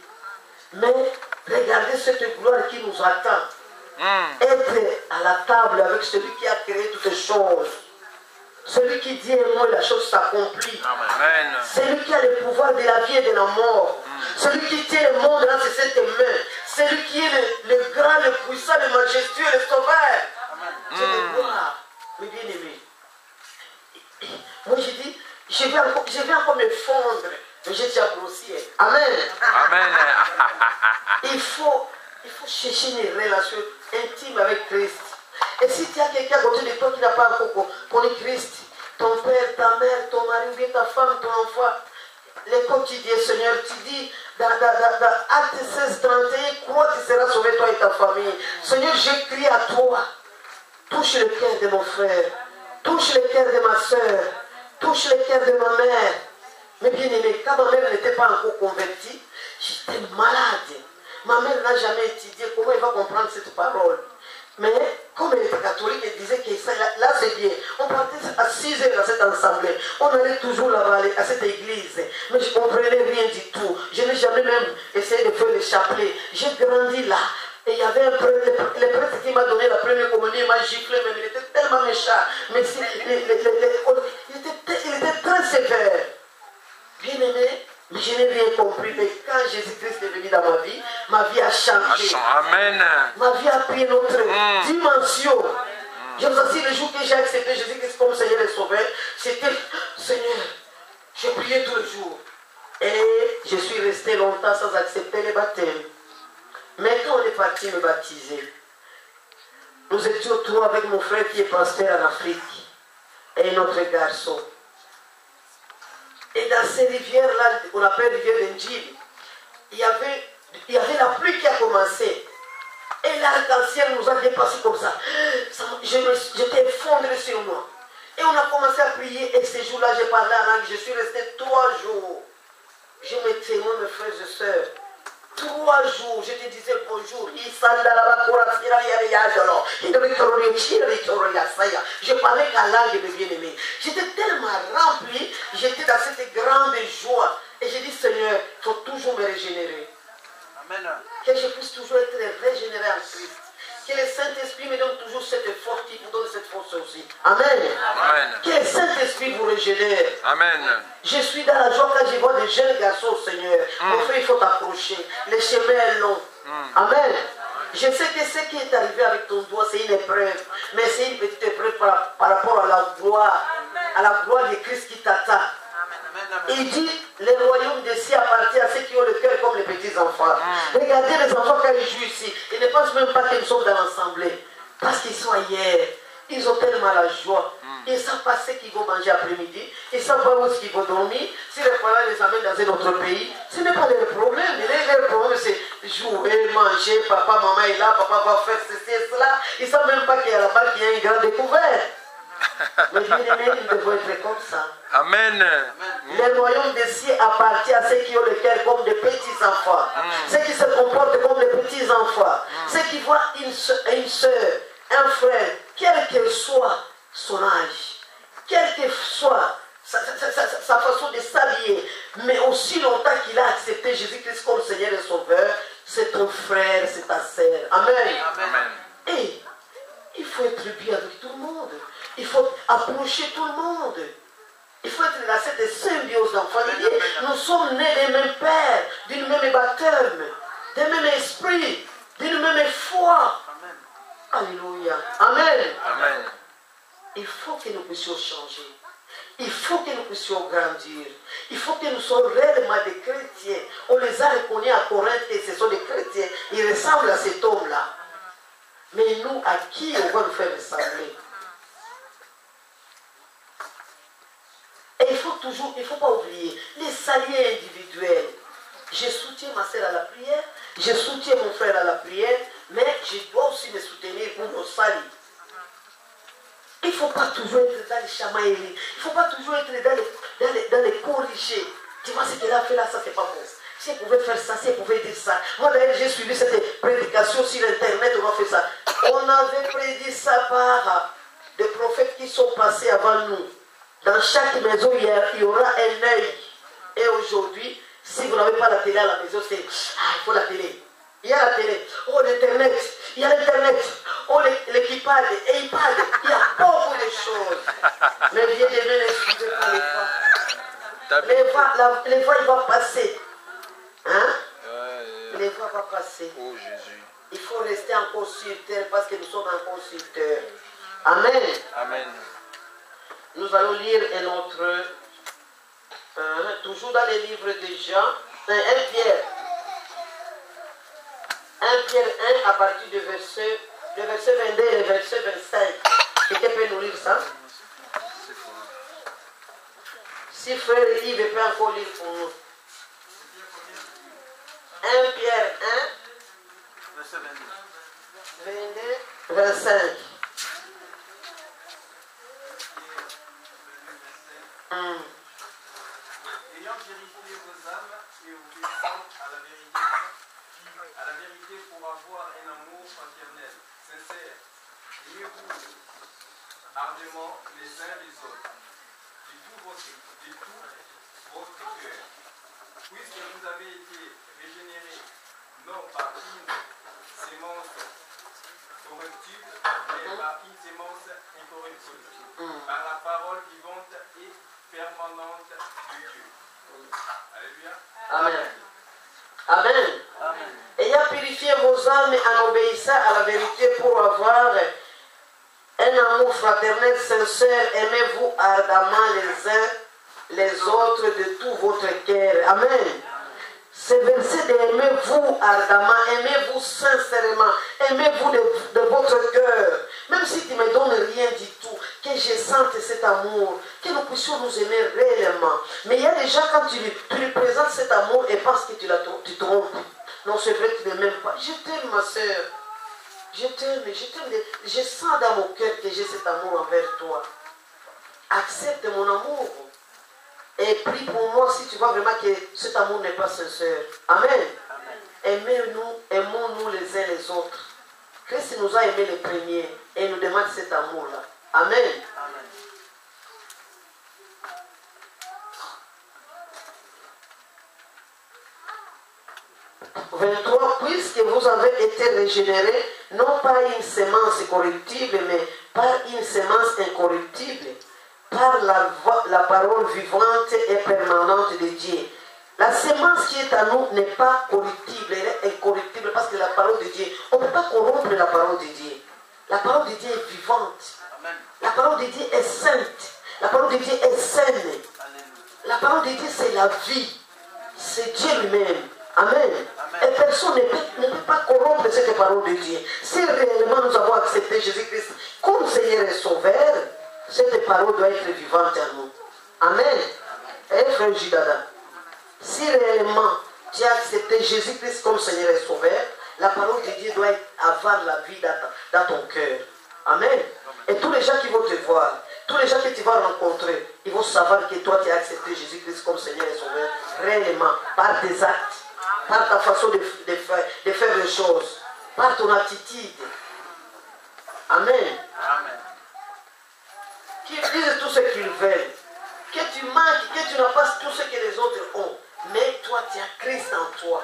Mais regardez cette gloire qui nous attend. Être à la table avec celui qui a créé toutes les choses. Celui qui dit un mot, la chose s'accomplit. Celui qui a le pouvoir de la vie et de la mort. Celui qui tient le monde dans ses saintes mains. Celui qui est le grand, le puissant, le majestueux, le sauveur. Je le vois, mes bien-aimés. Moi je dis, je vais encore me fondre. Mais j'ai déjà grossi. Amen. Amen. Il faut chercher une relation intime avec Christ. Et si tu as quelqu'un à côté de toi qui n'a pas encore connu Christ, ton père, ta mère, ton mari, ou bien ta femme, ton enfant, les quotidiens, Seigneur, tu dis dans Acte 16, 31, crois que tu seras sauvé, toi et ta famille. Seigneur, je crie à toi. Touche le cœur de mon frère. Touche le cœur de ma soeur. Touche le cœur de ma mère. Mais bien aimé, quand ma mère n'était pas encore convertie, j'étais malade. Ma mère n'a jamais étudié. Comment elle va comprendre cette parole? Mais comme elle était catholique, elle disait que ça, là c'est bien. On partait à 6 heures dans cette assemblée. On allait toujours là-bas à cette église. Mais je ne comprenais rien du tout. Je n'ai jamais même essayé de faire le chapelet. J'ai grandi là. Et il y avait un prêtre, le prêtre qui m'a donné la première communion, il m'a giflé, mais il était tellement méchant. Mais il était très sévère. Bien aimé. Mais je n'ai rien compris. Mais quand Jésus-Christ est venu dans ma vie a changé. Amen. Ma vie a pris une autre dimension. Je vous assure, le jour que j'ai accepté Jésus-Christ comme Seigneur et Sauveur, c'était Seigneur, je priais tous les jours. Et je suis resté longtemps sans accepter les baptêmes. Mais quand on est parti me baptiser, nous étions trois avec mon frère qui est pasteur en Afrique et un autre garçon. Et dans ces rivières-là, on appelle rivière d'Injil, il y avait la pluie qui a commencé. Et l'arc-en-ciel nous a dépassé comme ça. J'étais effondré sur moi. Et on a commencé à prier. Et ces jours-là, j'ai parlé en langue. Je suis resté 3 jours. Je me témoigne, mes frères et sœurs. 3 jours, je te disais bonjour. Je parlais qu'à langue, mes bien-aimés. J'étais tellement rempli, j'étais dans cette grande joie. Et j'ai dit, Seigneur, il faut toujours me régénérer. Amen. Que je puisse toujours être régénéré en Christ. Que le Saint-Esprit me donne toujours cette force, qui vous donne cette force aussi. Amen. Amen. Que le Saint-Esprit vous régénère. Amen. Je suis dans la joie quand je vois des jeunes garçons, Seigneur. Mon frère, il faut t'approcher. Le chemin est long. Amen. Je sais que ce qui est arrivé avec ton doigt, c'est une épreuve. Mais c'est une petite épreuve par rapport à la gloire de Christ qui t'attend. Il dit, le royaume des cieux appartient à ceux qui ont le cœur comme les petits enfants. Regardez les enfants quand ils jouent ici. Ils ne pensent même pas qu'ils sont dans l'assemblée. Parce qu'ils sont ailleurs. Ils ont tellement la joie. Ils ne savent pas ce qu'ils vont manger après-midi. Ils ne savent pas où ils vont dormir. Si les parents les amènent dans un autre pays, ce n'est pas leur problème. Leur problème, c'est jouer, manger. Papa, maman est là. Papa va faire ceci et cela. Ils ne savent même pas qu'il y a là-bas qu'il y a une grande découverte. Mais bien aimés, ils devront être comme ça. Amen. Le royaume des cieux appartient à ceux qui ont le cœur comme des petits enfants. Ceux qui se comportent comme des petits enfants. Ceux qui voient une soeur, un frère, quel que soit son âge, quelle que soit sa façon de s'habiller, mais aussi longtemps qu'il a accepté Jésus-Christ comme Seigneur et Sauveur, c'est ton frère, c'est ta sœur. Amen. Amen. Et il faut être bien avec tout le monde. Il faut approcher tout le monde. Il faut être dans cette symbiose d'enfants. Nous sommes nés des mêmes pères, d'une même baptême, d'un même esprit, d'une même foi. Alléluia. Amen. Amen. Il faut que nous puissions changer. Il faut que nous puissions grandir. Il faut que nous soyons réellement des chrétiens. On les a reconnus à Corinthe et ce sont des chrétiens. Ils ressemblent à cet homme-là. Mais nous, à qui on va nous faire ressembler? Et il ne faut pas oublier les saliers individuels. Je soutiens ma sœur à la prière, je soutiens mon frère à la prière, mais je dois aussi me soutenir pour nos salis. Il ne faut pas toujours être dans les chamailleries, il ne faut pas toujours être dans les corrigés. Tu vois ce qu'elle a fait là, ça c'est pas bon. Si elle pouvait faire ça, si elle pouvait dire ça. Moi d'ailleurs j'ai suivi cette prédication sur internet, on a fait ça. On avait prédit ça par des prophètes qui sont passés avant nous. Dans chaque maison, il y aura un œil. Et aujourd'hui, si vous n'avez pas la télé à la maison, c'est il faut la télé. Il y a la télé. Oh, l'Internet. Il y a l'Internet. Oh, l'équipage, iPad. Il y a beaucoup de choses. Mais bien aimé, ne suivez pas les voix. Les voix, il va passer. Hein? Les voix vont passer. Oh, Jésus. Il faut rester encore sur terre parce que nous sommes encore sur terre. Amen. Amen. Nous allons lire un autre, toujours dans les livres de Jean, 1 Pierre. 1 Pierre 1 à partir du verset 22 et le verset 25. Quelqu'un peut nous lire ça? Si frère Yves peut encore lire pour nous. 1 Pierre 1, verset 22, 25. Ayant vérifié vos âmes et obéissant à la vérité pour avoir un amour fraternel, sincère, aimez-vous ardemment les uns les autres, de tout votre cœur, puisque vous avez été régénérés, non par une sémence corruptible, mais par une sémence incorruptible, par la parole vivante et permanente de Dieu. Alléluia. Amen. Amen. Ayant purifié vos âmes en obéissant à la vérité pour avoir un amour fraternel sincère, aimez-vous ardemment les uns les autres de tout votre cœur. Amen. Ce verset de aimez-vous ardemment, aimez-vous sincèrement, aimez-vous de votre cœur. Même si tu ne me donnes rien du tout, que je sente cet amour, que nous puissions nous aimer réellement. Mais il y a des gens, quand tu lui présentes cet amour et parce que tu trompes. Non, c'est vrai que tu ne m'aimes pas. Je t'aime, ma soeur. Je t'aime. Je sens dans mon cœur que j'ai cet amour envers toi. Accepte mon amour. Et prie pour moi si tu vois vraiment que cet amour n'est pas sincère. Amen. Aimons-nous les uns les autres. Christ nous a aimés les premiers et nous demande cet amour-là. Amen. 23, puisque vous avez été régénérés, non par une semence corruptible, mais par une semence incorruptible, par la parole vivante et permanente de Dieu. La semence qui est à nous n'est pas corruptible, elle est incorruptible parce que la parole de Dieu, on ne peut peut pas corrompre la parole de Dieu. La parole de Dieu est vivante. La parole de Dieu est sainte. La parole de Dieu est saine. La parole de Dieu, c'est la vie. C'est Dieu lui-même. Amen. Et personne ne peut pas corrompre cette parole de Dieu. Si réellement nous avons accepté Jésus-Christ comme Seigneur et Sauveur, cette parole doit être vivante à nous. Amen. Et frère Jidada, si réellement tu as accepté Jésus-Christ comme Seigneur et Sauveur, la parole de Dieu doit avoir la vie dans ton cœur. Amen. Et tous les gens qui vont te voir, tous les gens que tu vas rencontrer, ils vont savoir que toi tu as accepté Jésus-Christ comme Seigneur et Sauveur, réellement, par tes actes, par ta façon de faire les choses, par ton attitude. Amen. Qu'ils disent tout ce qu'ils veulent, que tu manques, que tu n'as pas tout ce que les autres ont, mais toi tu as Christ en toi.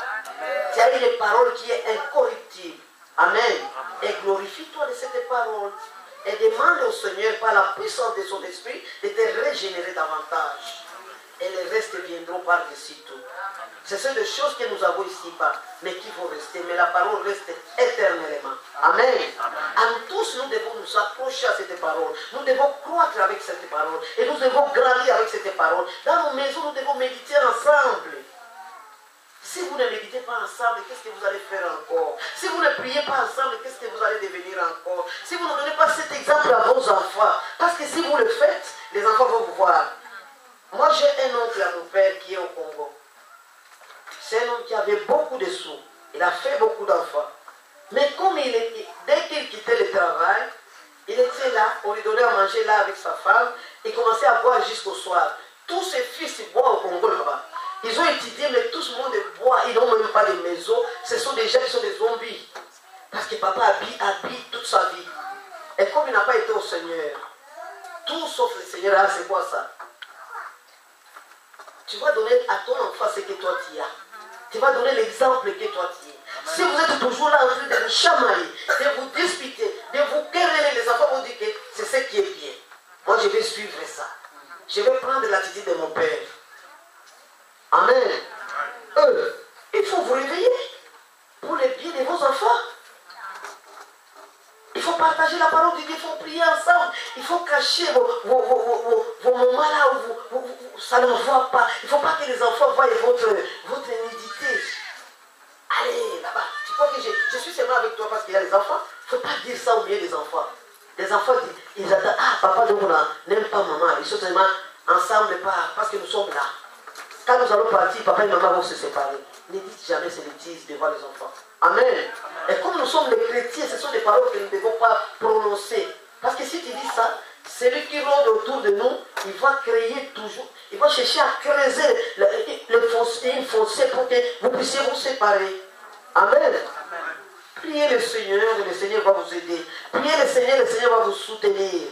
Tu as une parole qui est incorruptible. Amen. Et glorifie-toi de cette parole. Et demande au Seigneur, par la puissance de son esprit, de te régénérer davantage. Et le reste viendront par-dessus tout. Ce sont des choses que nous avons ici-bas, mais qui vont rester. Mais la parole reste éternellement. Amen. À nous tous, nous devons nous accrocher à cette parole. Nous devons croître avec cette parole. Et nous devons grandir avec cette parole. Dans nos maisons, nous devons méditer ensemble. Si vous ne méditez pas ensemble, qu'est-ce que vous allez faire encore? Si vous ne priez pas ensemble, qu'est-ce que vous allez devenir encore? Si vous ne donnez pas cet exemple à vos enfants, parce que si vous le faites, les enfants vont vous voir. Moi, j'ai un oncle à mon père qui est au Congo. C'est un homme qui avait beaucoup de sous. Il a fait beaucoup d'enfants. Mais comme dès qu'il quittait le travail, il était là, on lui donnait à manger là avec sa femme, il commençait à boire jusqu'au soir. Tous ses fils boivent au Congo là-bas. Ils ont étudié, mais tout le monde boit, ils n'ont même pas de maison. Ce sont des gens qui sont des zombies. Parce que papa habite toute sa vie. Et comme il n'a pas été au Seigneur, tout sauf le Seigneur, ah, c'est quoi ça? Tu vas donner à ton enfant ce que toi tu as. Tu vas donner l'exemple que toi tu es. Si vous êtes toujours là en train de vous chamailler, de vous disputer, de vous quereller, les enfants vont dire que c'est ce qui est bien. Moi, je vais suivre ça. Je vais prendre l'attitude de mon père. Amen. Il faut vous réveiller pour le bien de vos enfants. Il faut partager la parole de Dieu, il faut prier ensemble. Il faut cacher vos moments là où ça ne voit pas. Il ne faut pas que les enfants voient votre nudité. Allez, là-bas. Tu crois que je suis seulement avec toi parce qu'il y a les enfants? Il ne faut pas dire ça au milieu des enfants. Les enfants, ils attendent, ah, papa, donc on n'aime pas maman. Ils sont seulement ensemble parce que nous sommes là. Quand nous allons partir, papa et maman vont se séparer. Ne dites jamais ces bêtises devant les enfants. Amen. Et comme nous sommes des chrétiens, ce sont des paroles que nous ne devons pas prononcer. Parce que si tu dis ça, celui qui rôde autour de nous, il va créer toujours, il va chercher à creuser une fossé pour que vous puissiez vous séparer. Amen. Priez le Seigneur et le Seigneur va vous aider. Priez le Seigneur va vous soutenir.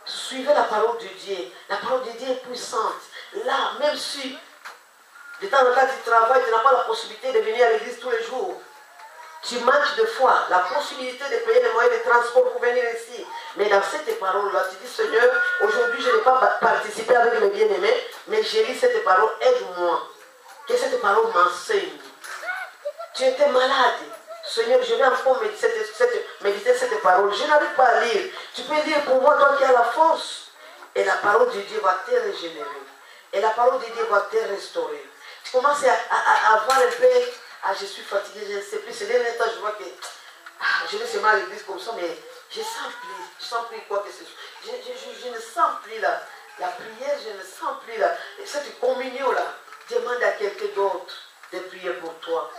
Suivez la parole de Dieu. La parole de Dieu est puissante. Là, même si de temps en temps tu travailles, tu n'as pas la possibilité de venir à l'église tous les jours. Tu manques de foi, la possibilité de payer les moyens de transport pour venir ici. Mais dans cette parole-là, tu dis, Seigneur, aujourd'hui je n'ai pas participé avec mes bien-aimés, mais j'ai lu cette parole, aide-moi. Que cette parole m'enseigne. Tu étais malade. Seigneur, je vais encore méditer cette parole. Je n'arrive pas à lire. Tu peux lire pour moi, toi qui as la force. Et la parole de Dieu va te régénérer. Et la parole de Dieu va te restaurer. Tu commences à avoir un peu, ah, je suis fatigué, je ne sais plus. Ces derniers temps, je vois que je vais seulement à l'église comme ça, mais je ne sens plus quoi que ce soit. Je ne sens plus la prière, je ne sens plus cette communion-là. Demande à quelqu'un d'autre de prier pour toi,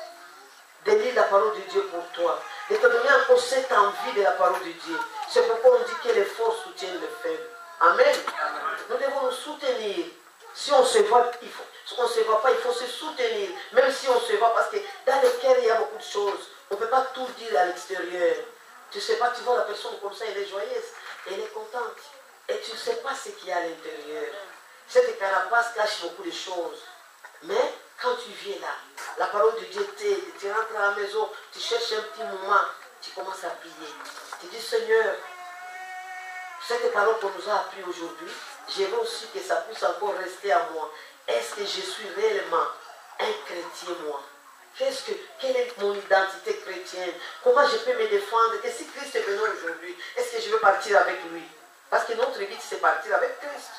de lire la parole de Dieu pour toi, de te donner encore cette envie de la parole de Dieu. C'est pourquoi on dit que les forts soutiennent les faibles. Amen. Nous devons nous soutenir. Si on ne se voit, on ne se voit pas, il faut se soutenir. Même si on se voit, parce que dans le cœur, il y a beaucoup de choses. On ne peut pas tout dire à l'extérieur. Tu ne sais pas, tu vois la personne comme ça, elle est joyeuse, elle est contente. Et tu ne sais pas ce qu'il y a à l'intérieur. Cette carapace cache beaucoup de choses. Mais quand tu viens là, la parole de Dieu t'aide, tu rentres à la maison, tu cherches un petit moment, tu commences à prier. Tu dis, Seigneur, cette parole qu'on nous a appris aujourd'hui, je veux aussi que ça puisse encore rester à moi. Est-ce que je suis réellement un chrétien, moi? quelle est mon identité chrétienne? Comment je peux me défendre? Et si Christ est venu aujourd'hui, est-ce que je veux partir avec lui? Parce que notre vie, c'est partir avec Christ.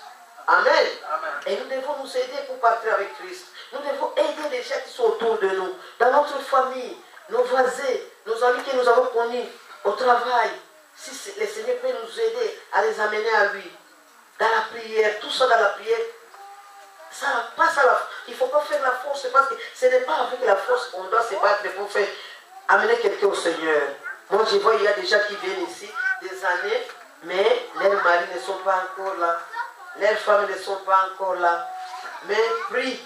Amen. Amen. Et nous devons nous aider pour partir avec Christ. Nous devons aider les gens qui sont autour de nous, dans notre famille, nos voisins, nos amis que nous avons connus, au travail. Si le Seigneur peut nous aider à les amener à lui, dans la prière, tout ça dans la prière, ça passe à la... Il ne faut pas faire la force, parce que ce n'est pas avec la force qu'on doit se battre pour faire amener quelqu'un au Seigneur. Moi, je vois, il y a des gens qui viennent ici des années, mais leurs maris ne sont pas encore là. Leurs femmes ne sont pas encore là. Mais prie.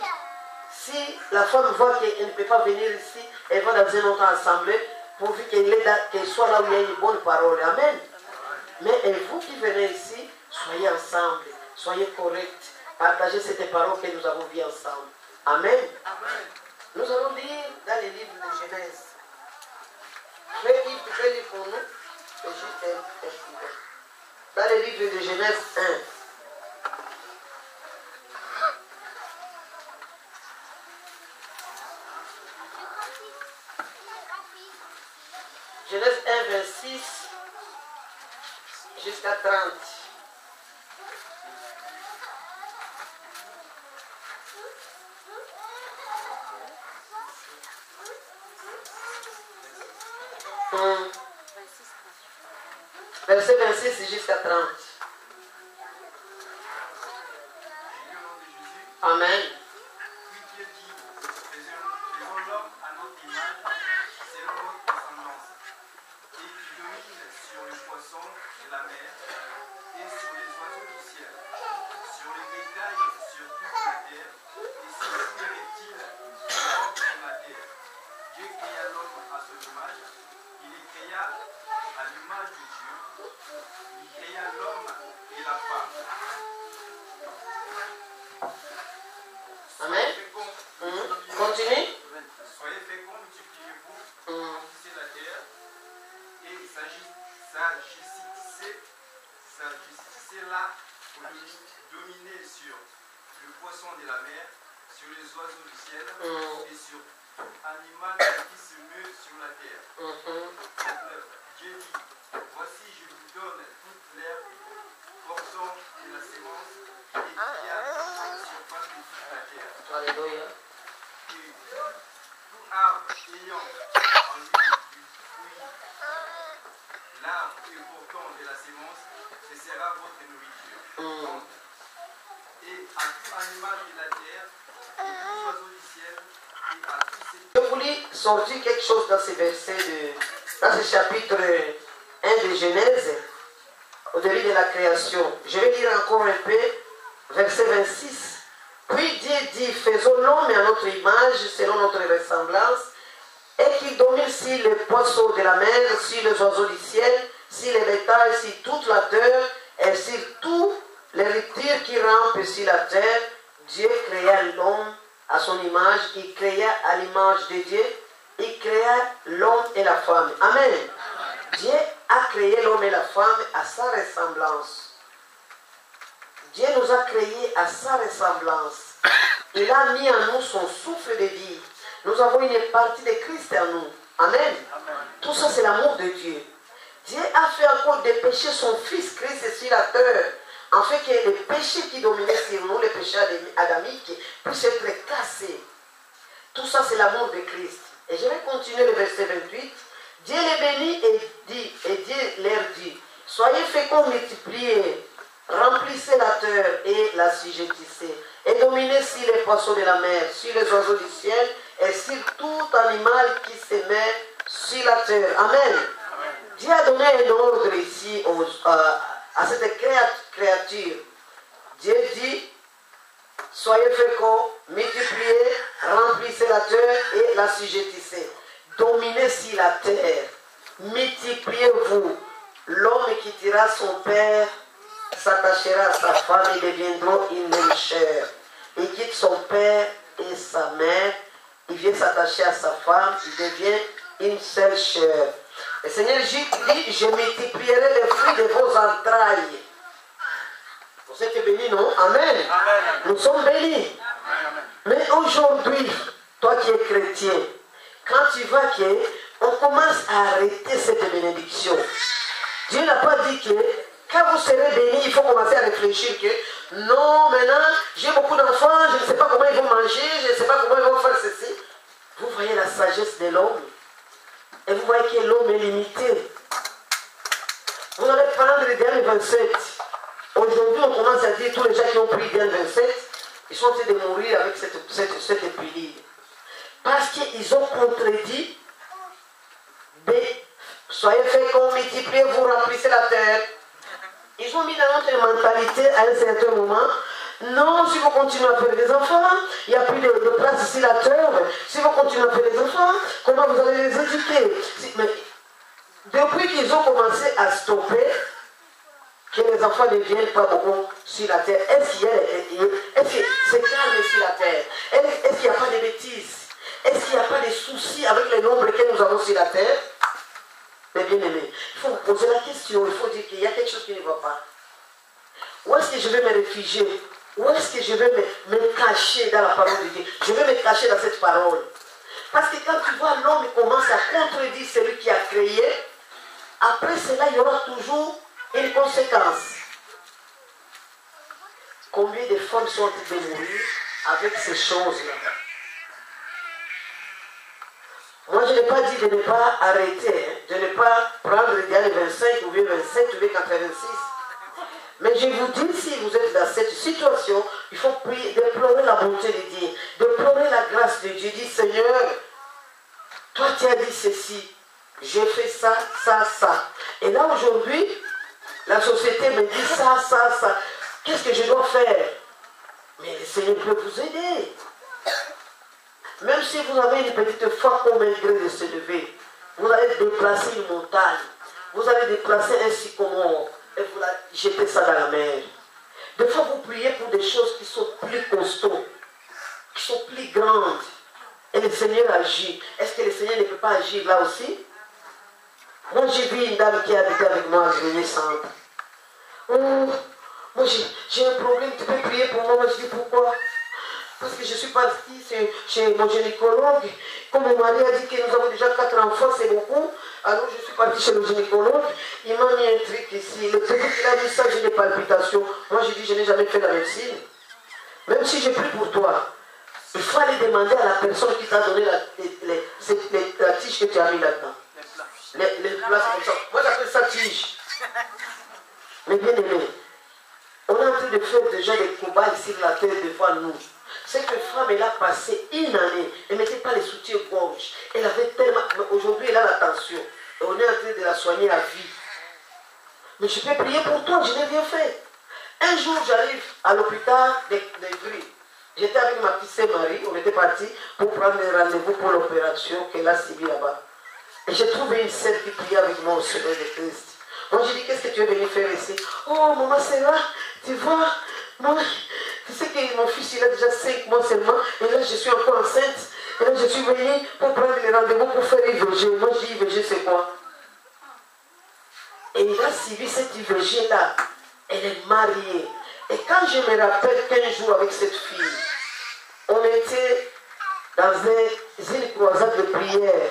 Si la femme voit qu'elle ne peut pas venir ici, elle va dans une autre assemblée, pourvu qu'elle soit là où il y a une bonne parole. Amen. Mais vous qui venez ici, soyez ensemble, soyez corrects. Partagez cette parole que nous avons vues ensemble. Amen. Amen. Nous allons lire dans les livres de Genèse. Fais lire pour nous. C'est juste un dans les livres de Genèse 1. Genèse 1, 26 jusqu'à 30. Verset 26 jusqu'à 30. Amen. Puis Dieu dit, faisons l'homme à notre image, selon notre ressemblance, et qui domine sur les poissons de la mer, et sur les oiseaux du ciel, sur les bétails, sur toute la terre, et sur tous les reptiles qui rampent sur la terre. Dieu créa l'homme à son image, il les créa à l'image de Dieu, il créa l'homme et la femme. Amen. Continue. Soyez féconds, multipliez-vous, remplissez la terre, et s'agissez-la pour dominer sur le poisson de la mer, sur les oiseaux du ciel, et sur tout animal qui se meut sur la terre. Dieu dit, voici je vous donne toute l'herbe portant de la sémence et qui a sur la surface de toute la terre. Alléluia. Et tout arbre ayant en lui du fruit, l'arbre et portant de la sémence, ce sera votre nourriture. Et à tout animal de la terre, et tout oiseau du ciel, et à tous ces... Je voulais sortir quelque chose dans ces versets, dans ce chapitre 1 de Genèse, au début de la création. Je vais lire encore un peu, verset 26. Puis Dieu dit, faisons l'homme à notre image, selon notre ressemblance, et qu'il domine sur les poissons de la mer, sur les oiseaux du ciel, sur les bétails, sur toute la terre, et sur tous les reptiles qui rampent sur la terre. Dieu créa l'homme à son image, il créa à l'image de Dieu, il créa l'homme et la femme. Amen. Dieu a créé l'homme et la femme à sa ressemblance. Dieu nous a créés à sa ressemblance. Il a mis en nous son souffle de vie. Nous avons une partie de Christ en nous. Amen. Amen. Tout ça, c'est l'amour de Dieu. Dieu a fait encore de pécher son Fils Christ sur la terre, en fait que les péchés qui dominaient sur nous, les péchés adamiques, puissent être cassés. Tout ça, c'est l'amour de Christ. Et je vais continuer le verset 28. Dieu les bénit et Dieu leur dit, soyez féconds, multipliez, remplissez la terre et l'assujettissez, et dominez sur les poissons de la mer, sur les oiseaux du ciel, et sur tout animal qui se met sur la terre. Amen. Amen. Dieu a donné un ordre ici à cette créature. Dieu dit, soyez féconds, multipliez, remplissez la terre et l'assujettissez. Dominez sur la terre, multipliez-vous. L'homme quittera son père, s'attachera à sa femme et deviendront une même chair. Il quitte son père et sa mère, il vient s'attacher à sa femme, il devient une seule chair. Le Seigneur dit, je multiplierai les fruits de vos entrailles. Vous êtes bénis, non? Amen. Amen. Nous sommes bénis. Amen. Mais aujourd'hui, toi qui es chrétien, quand tu vois qu'on commence à arrêter cette bénédiction, Dieu n'a pas dit que quand vous serez bénis, il faut commencer à réfléchir que non, maintenant, j'ai beaucoup d'enfants, je ne sais pas comment ils vont manger, je ne sais pas comment ils vont faire ceci. Vous voyez la sagesse de l'homme et vous voyez que l'homme est limité. Vous allez prendre les derniers 27. Aujourd'hui, on commence à dire tous les gens qui ont pris les derniers 27, ils sont en train de mourir avec cette épidémie. Parce qu'ils ont contredit soyez féconds, multipliez-vous, remplissez la terre. Ils ont mis dans notre mentalité à un certain moment, non, si vous continuez à faire des enfants, il n'y a plus de place ici la terre. Si vous continuez à faire des enfants, comment vous allez les éduquer? Mais depuis qu'ils ont commencé à stopper, que les enfants ne viennent pas beaucoup sur la terre, est-ce que c'est calme sur la terre? Est-ce qu'il n'y a pas de bêtises? Est-ce qu'il n'y a pas de soucis avec le nombre que nous avons sur la terre? Mais bien aimé, il faut poser la question, il faut dire qu'il y a quelque chose qui ne va pas. Où est-ce que je vais me réfugier? Où est-ce que je vais me cacher dans la parole de Dieu? Je vais me cacher dans cette parole. Parce que quand tu vois l'homme commence à contredire celui qui a créé, après cela, il y aura toujours une conséquence. Combien de femmes sont en train de mourir avec ces choses-là? Moi, je n'ai pas dit de ne pas arrêter, de ne pas prendre les derniers 25 ou bien 27 ou bien 86. Mais je vous dis, si vous êtes dans cette situation, il faut prier, déplorer la bonté de Dieu, déplorer la grâce de Dieu. Dis, Seigneur, toi tu as dit ceci, j'ai fait ça, ça, ça. Et là aujourd'hui, la société me dit ça, ça, ça. Qu'est-ce que je dois faire? Mais le Seigneur peut vous aider. Même si vous avez une petite foi comme un gré de se lever, vous allez déplacer une montagne, vous allez déplacer un sycomore et vous allez jeter ça dans la mer. Des fois, vous priez pour des choses qui sont plus costauds, qui sont plus grandes. Et le Seigneur agit. Est-ce que le Seigneur ne peut pas agir là aussi? Moi, j'ai vu une dame qui habitait avec moi à Grigny-Centre. Oh, moi, j'ai un problème, tu peux prier pour moi? Moi, je dis pourquoi? Parce que je suis partie chez mon gynécologue. Comme mon mari a dit que nous avons déjà 4 enfants, c'est beaucoup. Alors je suis partie chez le gynécologue. Il m'a mis un truc ici. Le truc qu'il a dit ça, j'ai des palpitations. Moi j'ai dit, je n'ai jamais fait la médecine. Même si j'ai pris pour toi, il faut aller demander à la personne qui t'a donné la tige que tu as mis là-dedans. Les places comme ça. Moi j'appelle ça tige. Mais bien aimé, on est en train de faire déjà des combats ici sur la terre devant nous. Cette femme, elle a passé une année, elle ne mettait pas les soutiens-gorge. Elle avait tellement... Aujourd'hui, elle a la tension. Et on est en train de la soigner à vie. Mais je peux prier pour toi, je n'ai rien fait. Un jour, j'arrive à l'hôpital de Gris. J'étais avec ma petite sœur Marie, on était partis pour prendre un rendez-vous pour l'opération qu'elle a subie là-bas. Et j'ai trouvé une sœur qui priait avec moi au Seigneur de Christ. Moi, j'ai dit, qu'est-ce que tu es venu faire ici? Oh, maman, c'est là, tu vois, moi... Tu sais que mon fils, il a déjà 5 mois seulement, et là, je suis encore enceinte. Et là, je suis venue pour prendre les rendez-vous pour faire IVG. Moi, je dis, IVG, c'est quoi? Et il a suivi cette IVG-là. Elle est mariée. Et quand je me rappelle qu'un jour, avec cette fille, on était dans une croisade de prière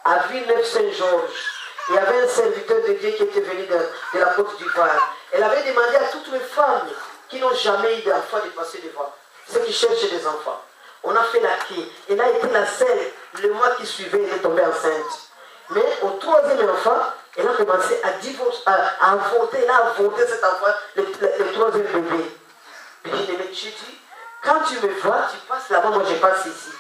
à Villeneuve-Saint-Georges. Il y avait un serviteur de Dieu qui était venu de la Côte d'Ivoire. Elle avait demandé à toutes les femmes qui n'ont jamais eu d'enfants de passer devant, ceux qui cherchent des enfants. On a fait la quai. Elle a été la seule, le mois qui suivait, elle est tombée enceinte. Mais au 3e enfant, elle a commencé à avorter. Elle a avorté cet enfant, le 3e bébé. Puis je me suis dit, quand tu me vois, tu passes là-bas, moi je passe ici.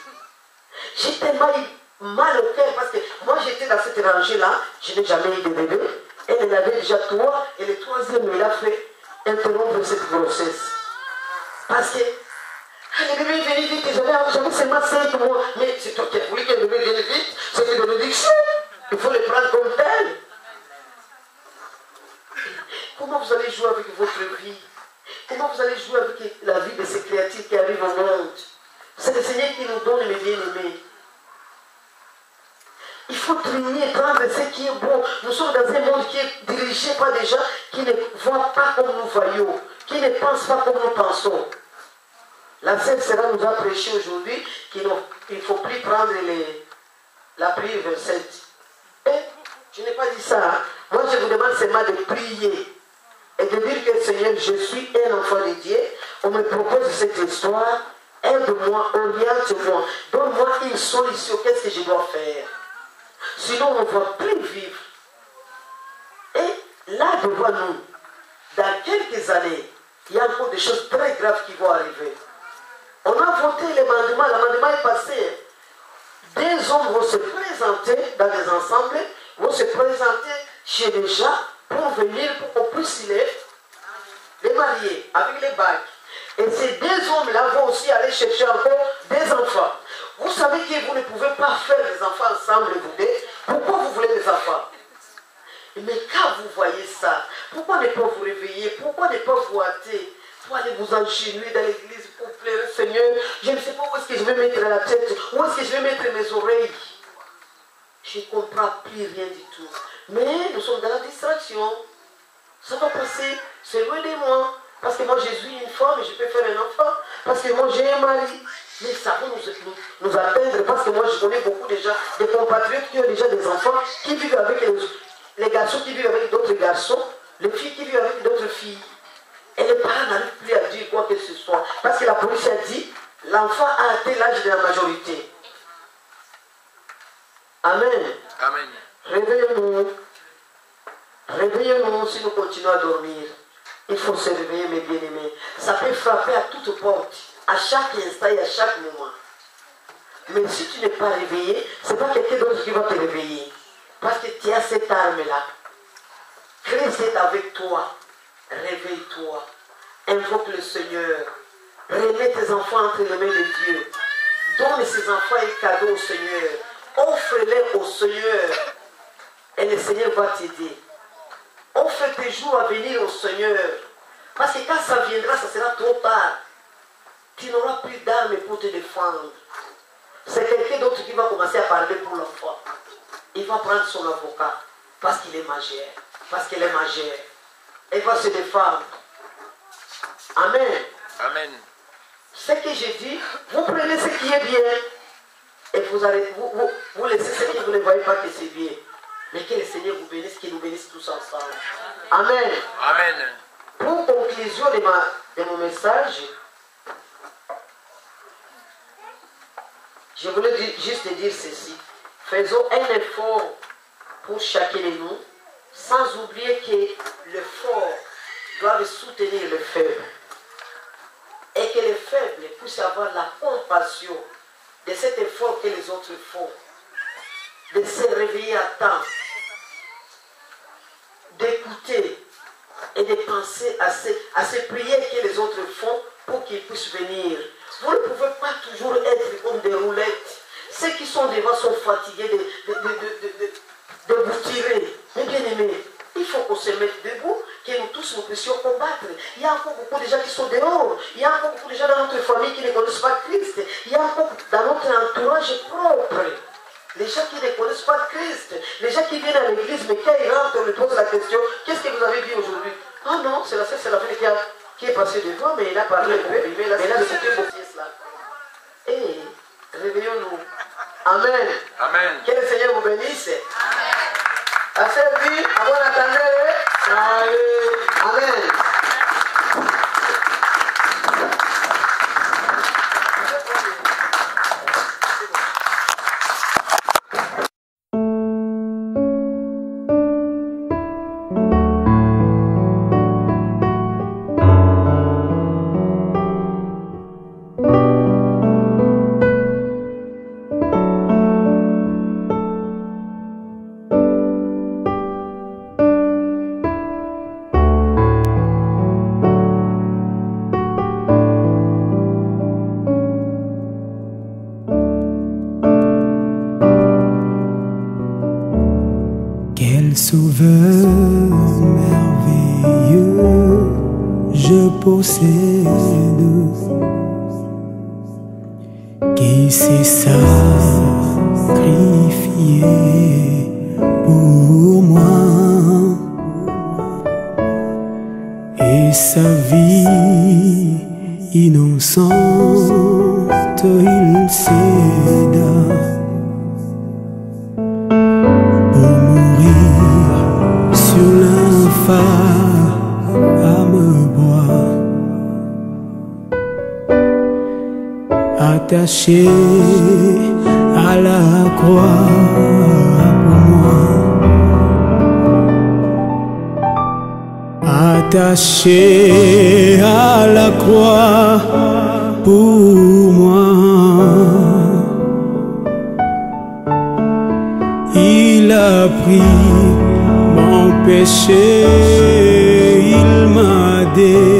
J'ai tellement eu mal au cœur parce que moi j'étais dans cette rangée-là, je n'ai jamais eu de bébé. Elle avait déjà 3 et le 3e, elle a fait interrompre cette grossesse. Parce que le bébé est venu vite, j'avais seulement 5 mois. Mais c'est toi qui as voulu que le bébé vienne vite, c'est une bénédiction. Il faut le prendre comme tel. Comment vous allez jouer avec votre vie? Comment vous allez jouer avec la vie de ces créatures qui arrivent au monde? C'est le Seigneur qui nous donne les bien-aimés. Il faut trier, prendre ce qui est bon. Nous sommes dans un monde qui est dirigé par des gens qui ne voient pas comme nous voyons, qui ne pensent pas comme nous pensons. La sœur Sarah nous a prêché aujourd'hui qu'il ne faut plus prendre la prière verset. Et je n'ai pas dit ça. Hein. Moi, je vous demande seulement de prier et de dire que Seigneur, je suis un enfant de Dieu. On me propose cette histoire. Aide-moi, oriente-moi. Donne-moi une solution. Qu'est-ce que je dois faire? Sinon, on ne va plus vivre. Et là, devant nous, dans quelques années, il y a encore des choses très graves qui vont arriver. On a voté l'amendement est passé. Des hommes vont se présenter dans des ensembles, vont se présenter chez les gens pour venir, pour qu'on puisse les marier avec les bagues. Et ces deux hommes-là vont aussi aller chercher encore des enfants. Vous savez que vous ne pouvez pas faire des enfants ensemble, vous deux. Pourquoi vous voulez des enfants? Mais quand vous voyez ça, pourquoi ne pas vous réveiller? Pourquoi ne pas vous hâter pour aller vous engenouiller dans l'église pour plaire au Seigneur? Je ne sais pas où est-ce que je vais mettre la tête, où est-ce que je vais mettre mes oreilles. Je ne comprends plus rien du tout. Mais nous sommes dans la distraction. Ça va passer, c'est loin de moi. Parce que moi je suis une femme et je peux faire un enfant. Parce que moi j'ai un mari. Mais ça va nous atteindre. Parce que moi je connais beaucoup de gens, des compatriotes qui ont déjà des enfants, qui vivent avec les garçons qui vivent avec d'autres garçons, les filles qui vivent avec d'autres filles. Et les parents n'arrivent plus à dire quoi que ce soit. Parce que la police a dit, l'enfant a atteint l'âge de la majorité. Amen. Amen. Réveillons-nous. Réveillons-nous si nous continuons à dormir. Il faut se réveiller, mes bien-aimés. Ça peut frapper à toute porte, à chaque instant et à chaque moment. Mais si tu n'es pas réveillé, ce n'est pas quelqu'un d'autre qui va te réveiller. Parce que tu as cette arme-là. Christ est avec toi. Réveille-toi. Invoque le Seigneur. Remets tes enfants entre les mains de Dieu. Donne ces enfants un cadeau au Seigneur. Offre-les au Seigneur. Et le Seigneur va t'aider. Offre tes jours à venir au Seigneur. Parce que quand ça viendra, ça sera trop tard. Tu n'auras plus d'armes pour te défendre. C'est quelqu'un d'autre qui va commencer à parler pour l'enfant. Il va prendre son avocat. Parce qu'il est majeur. Parce qu'elle est majeure. Elle va se défendre. Amen. Amen. Ce que j'ai dit, vous prenez ce qui est bien. Et vous laissez ce que vous ne voyez pas que c'est bien. Mais que le Seigneur vous bénisse, qu'il nous bénisse tous ensemble. Amen. Amen. Pour conclusion de mon message, je voulais juste dire ceci. Faisons un effort pour chacun de nous, sans oublier que le fort doit soutenir le faible. Et que les faibles puissent avoir la compassion de cet effort que les autres font. De se réveiller à temps. D'écouter et de penser à ces prières que les autres font pour qu'ils puissent venir. Vous ne pouvez pas toujours être comme des roulettes. Ceux qui sont devant sont fatigués de vous tirer. Mais bien aimés, il faut qu'on se mette debout, que nous tous nous puissions combattre. Il y a encore beaucoup de gens qui sont dehors. Il y a encore beaucoup de gens dans notre famille qui ne connaissent pas Christ. Il y a encore dans notre entourage propre. Les gens qui ne connaissent pas Christ, les gens qui viennent à l'église, mais quand ils rentrent, on me pose la question, qu'est-ce que vous avez vu aujourd'hui? Ah non, c'est la fille qui est passée devant, mais il a parlé un peu, mais là c'était beau. Et réveillons-nous. Amen. Amen. Que le Seigneur vous bénisse. Amen. À servir, à bon attendeur. Amen. Quel sauveur merveilleux je possède, qui s'est sacrifié pour moi, et sa vie innocente il céda. attaché à la croix pour moi. Attaché à la croix pour moi. Il a pris mon péché, il m'a délivré.